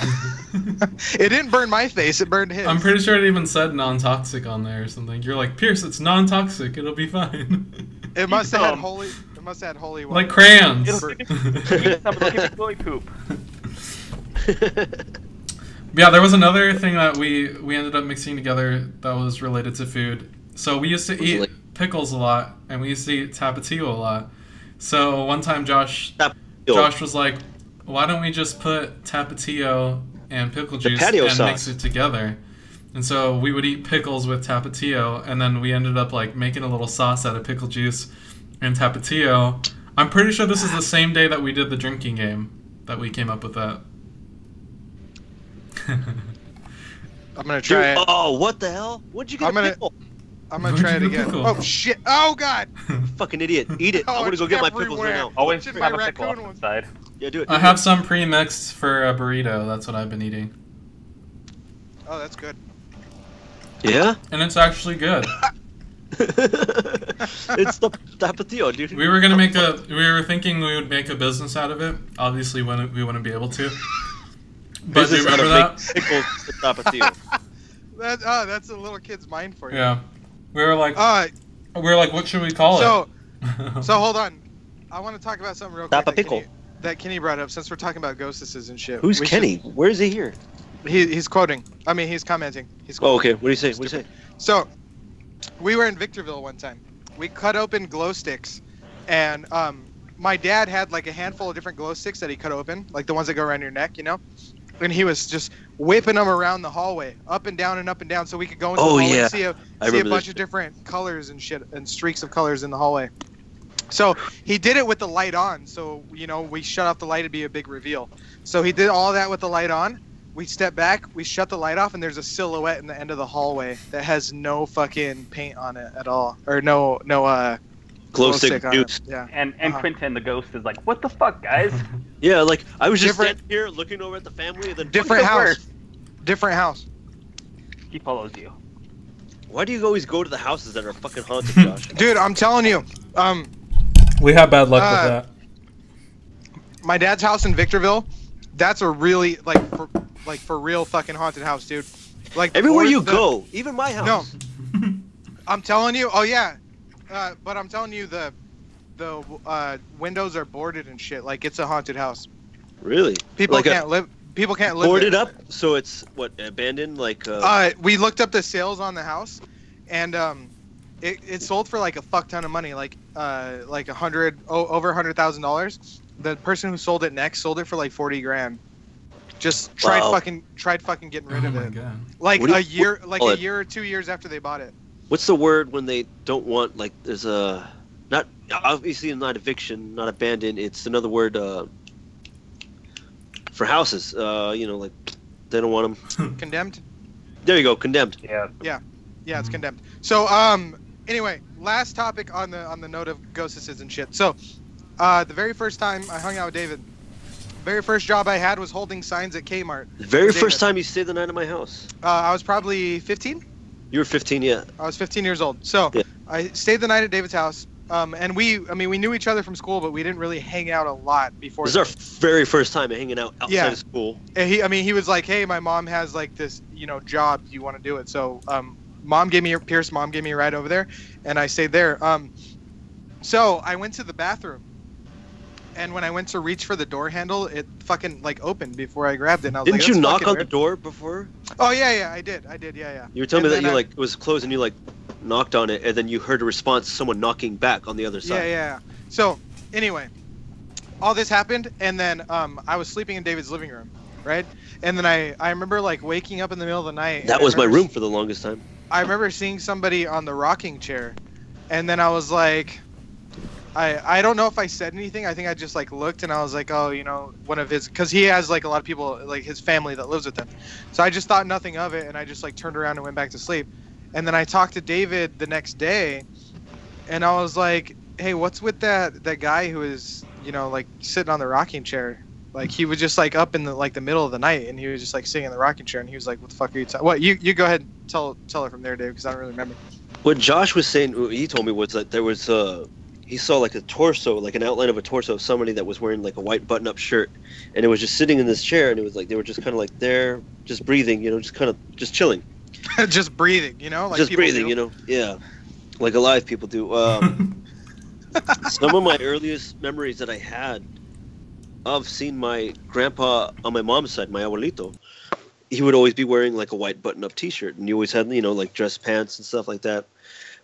It didn't burn my face. It burned his. I'm pretty sure it even said non-toxic on there or something. You're like, Pierce, it's non-toxic. It'll be fine. It must have had holy. It must have had holy water. Like crayons. It'll give it glowy poop. Yeah, there was another thing that we ended up mixing together that was related to food. So we used to eat pickles a lot, and we used to eat tapatio a lot. So one time Josh was like, why don't we just put tapatio and pickle juice and mix it together? And so we would eat pickles with tapatio, and then we ended up like making a little sauce out of pickle juice and tapatio. I'm pretty sure this is the same day that we did the drinking game that we came up with that. I'm gonna try it. Oh, what the hell? What'd you get? Pickle? I'm gonna try it again. Oh shit! Oh god! Fucking idiot! Eat it! I want to go get my pickles right now. Always Watching have my a pickle raccoon off one. the side. Yeah, do it. I have some pre-mixed for a burrito. That's what I've been eating. Oh, that's good. Yeah. And it's actually good. It's the tapatio, dude. We were thinking we would make a business out of it. Obviously, we wouldn't be able to. But do you remember that? Pickles with tapatio. That's a little kid's mind for you. Yeah. We were like, what should we call it? So hold on. I want to talk about something real quick Tapapickle. that Kenny brought up, since we're talking about ghostesses and shit. Who's Kenny? Where is he here? He's quoting. I mean, he's commenting. Oh, okay. What do you say? What do you say? So, we were in Victorville one time. We cut open glow sticks, and my dad had like a handful of different glow sticks that he cut open, like the ones that go around your neck, you know? And he was just whipping them around the hallway, up and down, so we could go into the hallway and see a bunch of different colors and shit, and streaks of colors in the hallway. So he did it with the light on, so, you know, we shut off the light, it'd be a big reveal. So he did all that with the light on. We step back, we shut the light off, and there's a silhouette in the end of the hallway that has no fucking paint on it at all, or no glow stick on juice. it. Yeah. And Quentin the ghost is like, what the fuck, guys? Yeah, like I was just Different- standing here looking over at the family, and then Different the house. worst? Different house. He follows you. Why do you always go to the houses that are fucking haunted, Josh? Dude, I'm telling you, We have bad luck with that. my dad's house in Victorville, that's a really for real fucking haunted house, dude. Like Everywhere you go, even my house. No, I'm telling you. Oh yeah, but I'm telling you the windows are boarded and shit. Like it's a haunted house. Really? People can't live. People can't live. Boarded there. up, so it's what, abandoned? Like. We looked up the sales on the house, and it sold for like a fuck ton of money, like over $100,000. The person who sold it next sold it for like 40 grand. Just tried fucking getting rid Oh of my it. god. Like What do a you- year or 2 years after they bought it. What's the word when they don't want, like, there's a, not, obviously not eviction, not abandoned, it's another word, for houses, you know, like, they don't want them. Condemned. There you go, condemned. Yeah. Yeah, it's condemned. So anyway, last topic on the note of ghostesses and shit. So the very first time I hung out with David, very first job I had was holding signs at Kmart. The very with first David. time you stayed the night at my house. I was probably 15. You were 15, yeah. I was 15 years old. So Yeah. I stayed the night at David's house. And we knew each other from school, but we didn't really hang out a lot before. This is our very first time hanging out outside Yeah. of school. And he was like, hey, my mom has like this, you know, job. Do you want to do it? So mom gave me a ride over there, and I stayed there. So I went to the bathroom, and when I went to reach for the door handle, it fucking like opened before I grabbed it. And I was Didn't like, you "That's knock fucking on the weird." door before? Oh yeah, I did, yeah. You were telling me And that then you, like, it was closed and you, like, knocked on it, and then you heard a response, someone knocking back on the other side. Yeah. So anyway, all this happened, and then I was sleeping in David's living room, right? And then I remember like waking up in the middle of the night. and That I was my remember room for the longest time. I remember seeing somebody on the rocking chair, and then I was like, I don't know if I said anything. I think I just like looked, and I was like, oh, you know, one of his, because he has like a lot of people, like his family that lives with him. So I just thought nothing of it, and I just like turned around and went back to sleep. And then I talked to David the next day, and I was like, hey, what's with that guy who is, you know, like sitting on the rocking chair? Like he was just like up in the middle of the night, and he was just like sitting in the rocking chair, and he was like, what the fuck are you talking? What, you go ahead and tell her from there, Dave, because I don't really remember. What Josh was saying, what he told me, was that there was he saw like a torso, like an outline of a torso of somebody that was wearing like a white button-up shirt, and it was just sitting in this chair, and it was like they were just kind of like there, just breathing, you know, just kind of just chilling, Just breathing, you know, like just people breathing, do. you know, yeah, like alive people do. Some of my earliest memories that I had of seeing my grandpa on my mom's side, my abuelito, he would always be wearing like a white button-up T-shirt, and he always had, you know, like dress pants and stuff like that.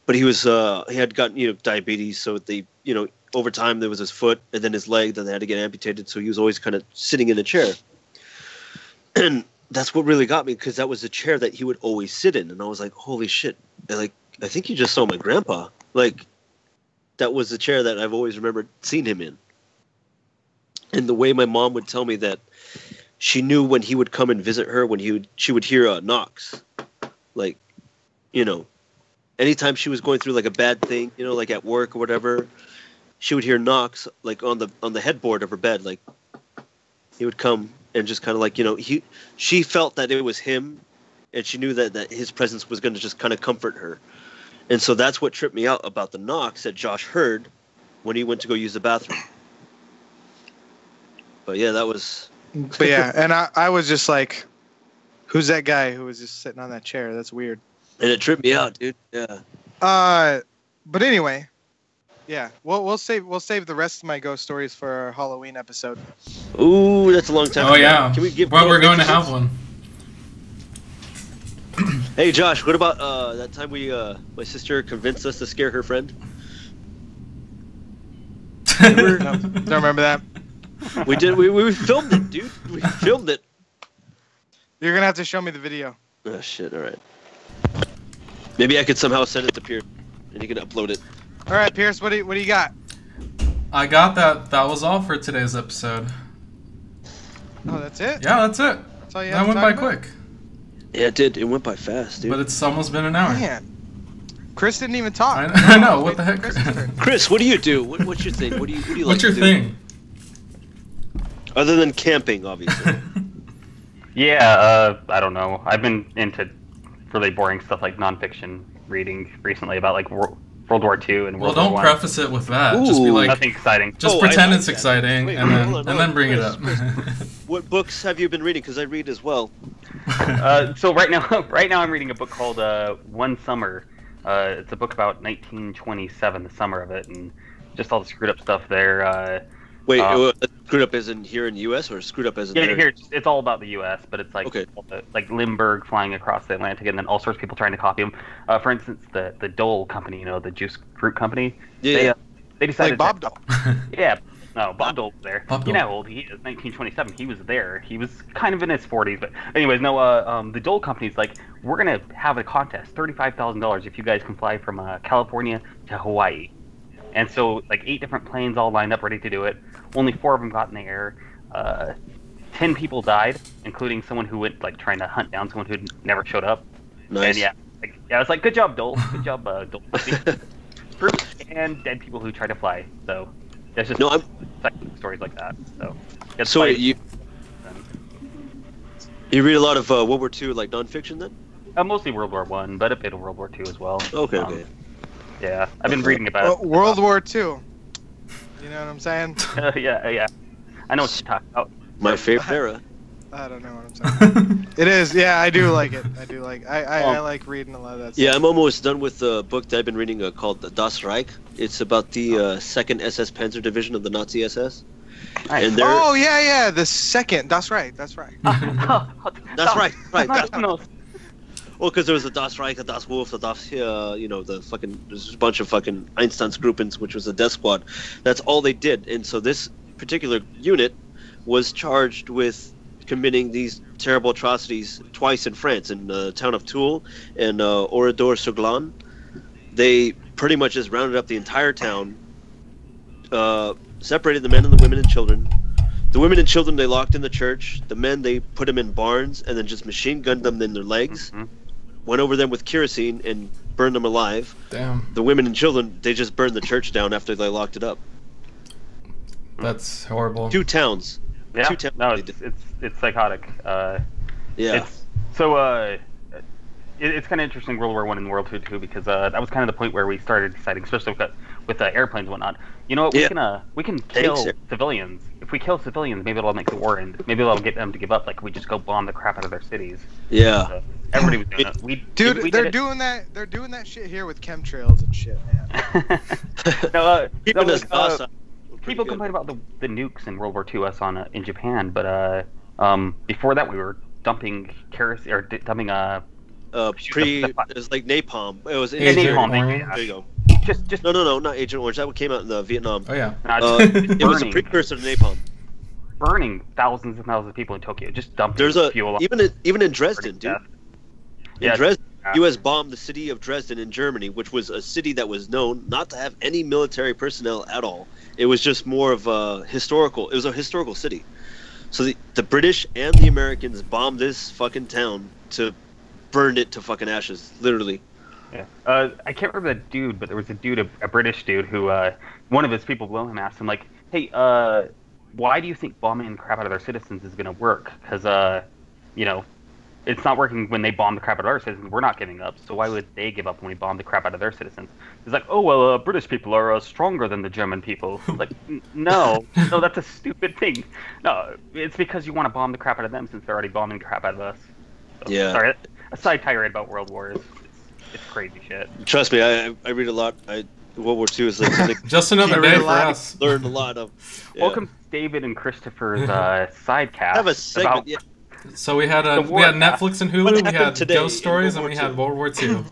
But he was he had gotten, you know, diabetes, so they, you know, over time there was his foot and then his leg, then they had to get amputated, so he was always kind of sitting in a chair. And that's what really got me, because that was the chair that he would always sit in, and I was like, holy shit! And like, I think you just saw my grandpa. Like, that was the chair that I've always remembered seeing him in. And the way my mom would tell me that she knew when he would come and visit her, she would hear knocks, like, you know, anytime she was going through like a bad thing, you know, like at work or whatever, she would hear knocks like on the headboard of her bed, like he would come and just kind of like, you know, she felt that it was him, and she knew that his presence was going to just kind of comfort her. And so that's what tripped me out about the knocks that Josh heard when he went to go use the bathroom. But yeah, that was... But yeah, and I was just like, who's that guy who was just sitting on that chair? That's weird. And it tripped me out, dude. Yeah. But anyway, yeah, we'll save the rest of my ghost stories for our Halloween episode. Ooh, that's a long time. Oh yeah. Can we give? Well, we're going to have one. Hey Josh, what about that time my sister convinced us to scare her friend? No, don't remember that. We did. We filmed it, dude. We filmed it. You're gonna have to show me the video. Oh shit! All right. Maybe I could somehow send it to Pierce, and he can upload it. All right, Pierce, what do you got? I got that. That was all for today's episode. Oh, that's it? Yeah, that's it. That's all you That have to went by talk about? quick. Yeah, it did. It went by fast, dude. But it's almost been an hour. Man, Chris didn't even talk. I know. What the heck? Chris's turn. Chris, what do you do? What's your thing? What do you like What's your to do? thing? Other than camping, obviously. Yeah, I don't know. I've been into really boring stuff like nonfiction reading recently about like World War II and Well, World War don't I. preface it with that. Just be Ooh. like, Nothing exciting. just Oh, pretend I like it's that. exciting, Wait, and hold then on, bring it Chris, up. What books have you been reading? Because I read as well. So right now I'm reading a book called One Summer. It's a book about 1927, the summer of it, and just all the screwed up stuff there. Wait, screwed up as in here in the U.S. or screwed up as in Yeah, there? here it's all about the U.S., but it's like Okay. like Lindbergh flying across the Atlantic, and then all sorts of people trying to copy him. For instance, the Dole company, you know, the juice fruit company. Yeah. They decided Like Bob to, Dole. Yeah, no, Bob Dole was there. Bob You know Dole. how old he is? 1927. He was there. He was kind of in his 40s, but anyways, no. The Dole company's like, we're gonna have a contest, $35,000 if you guys can fly from California to Hawaii. And so, like 8 different planes all lined up, ready to do it. Only 4 of them got in the air. 10 people died, including someone who went like trying to hunt down someone who never showed up. Nice. And yeah, it's like good job, Dole. Good job, Dole. Fruit and dead people who try to fly. So there's just No, I'm. stories like that. So it's So funny. you read a lot of World War II like nonfiction then? Mostly World War I, but a bit of World War II as well. Okay, okay. Yeah, I've been reading about it. World War II. You know what I'm saying? Yeah. I know what you're talking about. My favorite era. I don't know what I'm saying. It is, yeah, I do like it. I like reading a lot of that stuff. Yeah, I'm almost done with the book that I've been reading called Das Reich. It's about the 2nd SS Panzer Division of the Nazi SS. Nice. And they're... Oh, yeah, the second. That's right. That's right. That's No. Well, because there was the Das Reich, the Das Wolf, the Das, the fucking, there's a bunch of fucking Einsatzgruppens, which was the death squad. That's all they did. And so this particular unit was charged with committing these terrible atrocities twice in France, in the town of Toul and Oradour-sur-Glane. They pretty much just rounded up the entire town, separated the men and the women and children. The women and children they locked in the church. The men they put them in barns and then just machine gunned them in their legs. Mm-hmm. Went over them with kerosene and burned them alive. Damn. The women and children, they just burned the church down after they locked it up. That's horrible. 2 towns. Yeah. 2 towns. No, they did. it's psychotic. Yeah. It's kind of interesting World War I and World War II because that was kind of the point where we started deciding, especially with airplanes and whatnot. You know what? We can kill Thanks, civilians. If we kill civilians, maybe it'll make the war end. Maybe it'll get them to give up. Like we just go bomb the crap out of their cities. Yeah. So everybody was doing it. Dude, we they're did it. doing that. They're doing that shit here with chemtrails and shit, man. Keeping us docile. People complain about the nukes in World War II, us in Japan, but before that we were dumping kerosene or dumping it was like napalm. It was in Agent napalm. Orange. There you go. just No, not Agent Orange. That one came out in Vietnam. Oh yeah. It was a burning. precursor to napalm. burning thousands and thousands of people in Tokyo, just dumping There's a fuel. even in Dresden, dude. Yeah, In Dresden, yeah. U.S. bombed the city of Dresden in Germany, which was a city that was known not to have any military personnel at all. It was just more of a historical. It was a historical city. So the British and the Americans bombed this fucking town to burn it to fucking ashes, literally. Yeah. I can't remember the dude, but there was a dude, a British dude, who one of his people below him asked him, like, hey, why do you think bombing the crap out of their citizens is going to work? Because, you know, it's not working when they bomb the crap out of our citizens. We're not giving up, so why would they give up when we bomb the crap out of their citizens? He's like, oh, well, British people are stronger than the German people. Like, no, that's a stupid thing. No, it's because you want to bomb the crap out of them since they're already bombing the crap out of us. So, Yeah. Sorry, a side tirade about World Wars. It's crazy shit. Trust me, I read a lot. World War II is like something Just another day for us. learned a lot of. Yeah. Welcome to David and Christopher's sidecast. I have a segment. about- Yeah. So we had The war- Netflix and What Hulu, we happened had today Ghost in Stories, World and we War had World War II.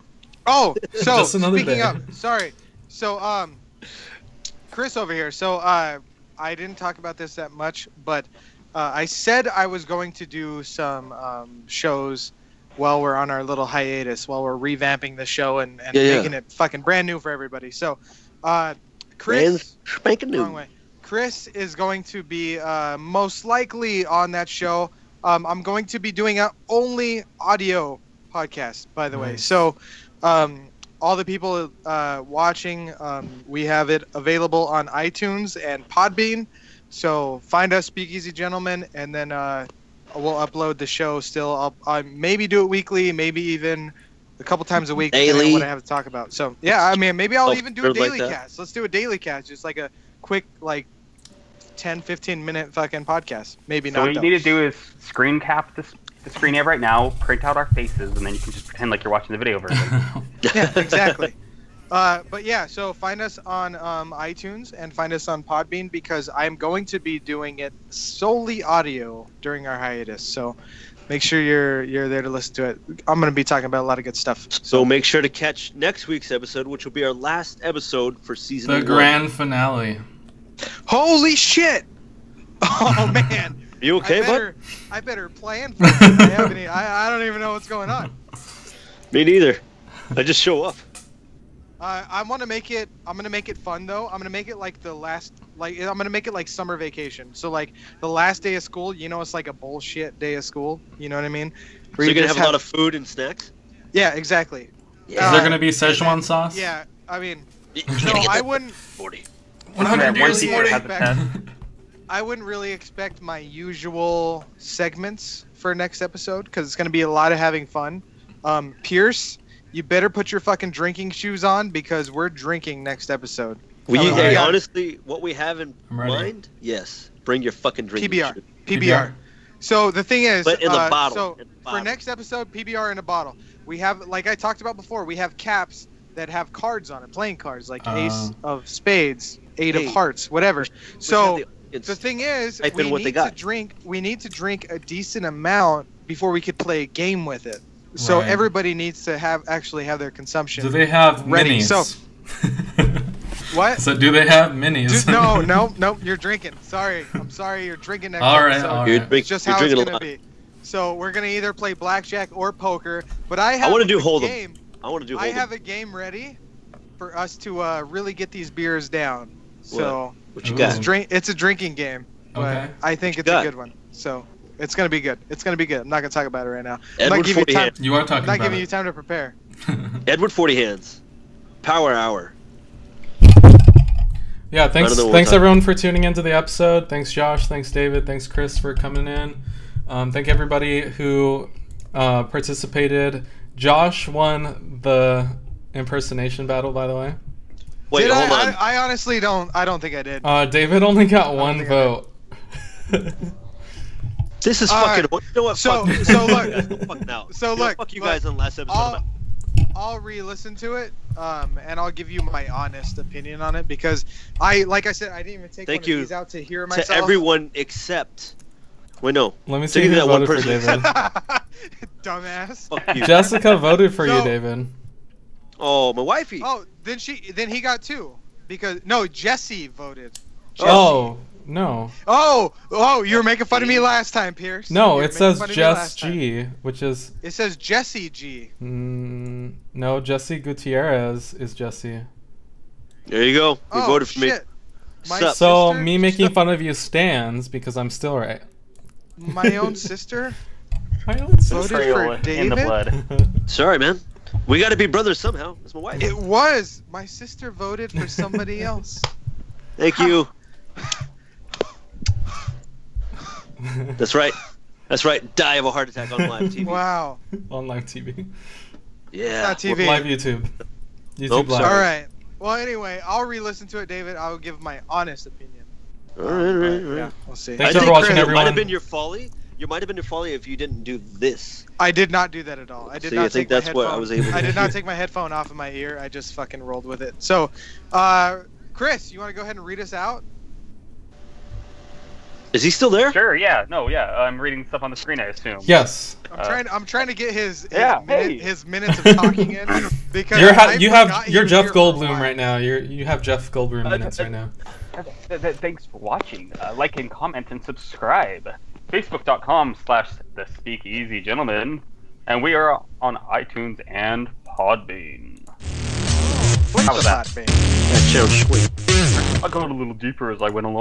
Oh, so Just another speaking day. of, sorry. So, Chris over here. So, I didn't talk about this that much, but I said I was going to do some shows while we're on our little hiatus, while we're revamping the show and making it fucking brand new for everybody. So, Chris, Spanking wrong new. way. Chris is going to be most likely on that show. I'm going to be doing an only audio podcast, by the way. Nice. So, all the people watching, we have it available on iTunes and Podbean. So find us, Speakeasy Gentlemen, and then we'll upload the show still. I'll maybe do it weekly, maybe even a couple times a week, depending on Daily. what I have to talk about. So, yeah, I mean, maybe I'll Oh, even do a like daily that. cast. Let's do a daily cast, just like a quick, like, 10, 15-minute fucking podcast. Maybe So not. what you though. need to do is screen cap the screen you have right now, print out our faces, and then you can just pretend like you're watching the video version. Yeah, exactly. But yeah, so find us on iTunes and find us on Podbean because I'm going to be doing it solely audio during our hiatus. So make sure you're there to listen to it. I'm going to be talking about a lot of good stuff. So make sure to catch next week's episode, which will be our last episode for season The 1. grand finale. Holy shit! Oh man, You okay, bud? I better plan for it. I don't even know what's going on. Me neither. I just show up. I want to make it. I'm gonna make it fun though. I'm gonna make it like the last. Like I'm gonna make it like summer vacation. So like the last day of school. You know, it's like a bullshit day of school. You know what I mean? So Where you're you gonna just have a lot of food and snacks. Yeah, exactly. Is there going to be Szechuan sauce? Yeah, I mean, You no, gotta get I that wouldn't. 40. 100 One years teacher more. has a test. I wouldn't really expect my usual segments for next episode because it's gonna be a lot of having fun. Pierce, you better put your fucking drinking shoes on because we're drinking next episode. Hey, Yeah. honestly, what we have in I'm ready. mind, yes. Bring your fucking drink. PBR. So the thing is, But in the bottle. So In the for bottle. next episode, PBR in a bottle. We have, like I talked about before, we have caps that have cards on it, playing cards like Ace of Spades, Eight of Hey. Hearts, whatever. So It's the thing is, type we in what they need to got. drink. We need to drink a decent amount before we could play a game with it. So Right. everybody needs to actually have their consumption. Do they have Ready, minis? so- What? So do they have minis? Dude, no, you're drinking. Sorry, I'm sorry, you're drinking next All right, episode. all You're, right. drink, It's just you're how it's drinking a gonna lot. be. So we're gonna either play blackjack or poker. But I have wanna do a Hold'em. game. I want to do I Hold'em. have a game ready for us to really get these beers down. So What you Ooh. got? it's a drinking game, but Okay. I think it's got? a good one. So it's gonna be good. It's gonna be good. I'm not gonna talk about it right now. I'm Edward not giving you 40 time. hands. You are I'm talking not about giving you it. time to prepare. Edward 40 hands. Power hour. Yeah, I thanks don't know what thanks time. everyone for tuning into the episode. Thanks Josh, thanks David, thanks Chris for coming in. Thank everybody who participated. Josh won the impersonation battle, by the way. Wait, Did hold on. I honestly don't. I don't think I did. David only got one think I vote. This is All fucking. right. You know what? So- fuck, so you look- guys go fuck now. so You know, look, fuck you look, guys on the last episode. I'll re-listen to it, and I'll give you my honest opinion on it because like I said, I didn't even take Thank one you of these out to hear to myself. everyone except. Wait, no. Let me So see you who that one voted for person. David. Dumbass. Fuck you. Jessica voted for you, So- David. Oh, my wifey. Oh, then he got two because no, Jesse voted. Oh, no. Oh, you were making fun of me last time, Pierce. You No, were it making says fun of me Jess last time. G, which is It says Jesse G. no, Jesse Gutierrez is Jesse. There you go. You Oh, voted for me. shit. My Sup? So sister- me making fun of you stands because I'm still right. My own sister My own sister. voted Betrayal for in the David. blood. Sorry, man. We got to be brothers somehow. That's my wife. It was my sister voted for somebody else. Thank you. That's right. That's right. Die of a heart attack on live TV. Wow. On live TV. Yeah. Not TV. Live YouTube. YouTube Nope, live. sorry. All right. Well, anyway, I'll re-listen to it, David. I'll give my honest opinion. All right, all right, all right. Yeah, we'll see. Thanks I for think watching, it might everyone. have been your folly. You might have been your folly if you didn't do this. I did not do that at all. I did See, not I think take my that's what I headphone- was able to I did do. not take my headphone off of my ear. I just fucking rolled with it. So, Chris, you want to go ahead and read us out? Is he still there? Sure, yeah, no, yeah. I'm reading stuff on the screen, I assume. Yes. I'm trying to get his Yeah, hey. his minutes of talking in because You're I you forgot have he you're was Jeff here for a Goldblum while. right now. You have Jeff Goldblum minutes right now. Thanks for watching. Like and comment and subscribe. Facebook.com/The Speakeasy Gentlemen. And we are on iTunes and Podbean. What's How was the that? hot bait? That sounds sweet. I got a little deeper as I went along.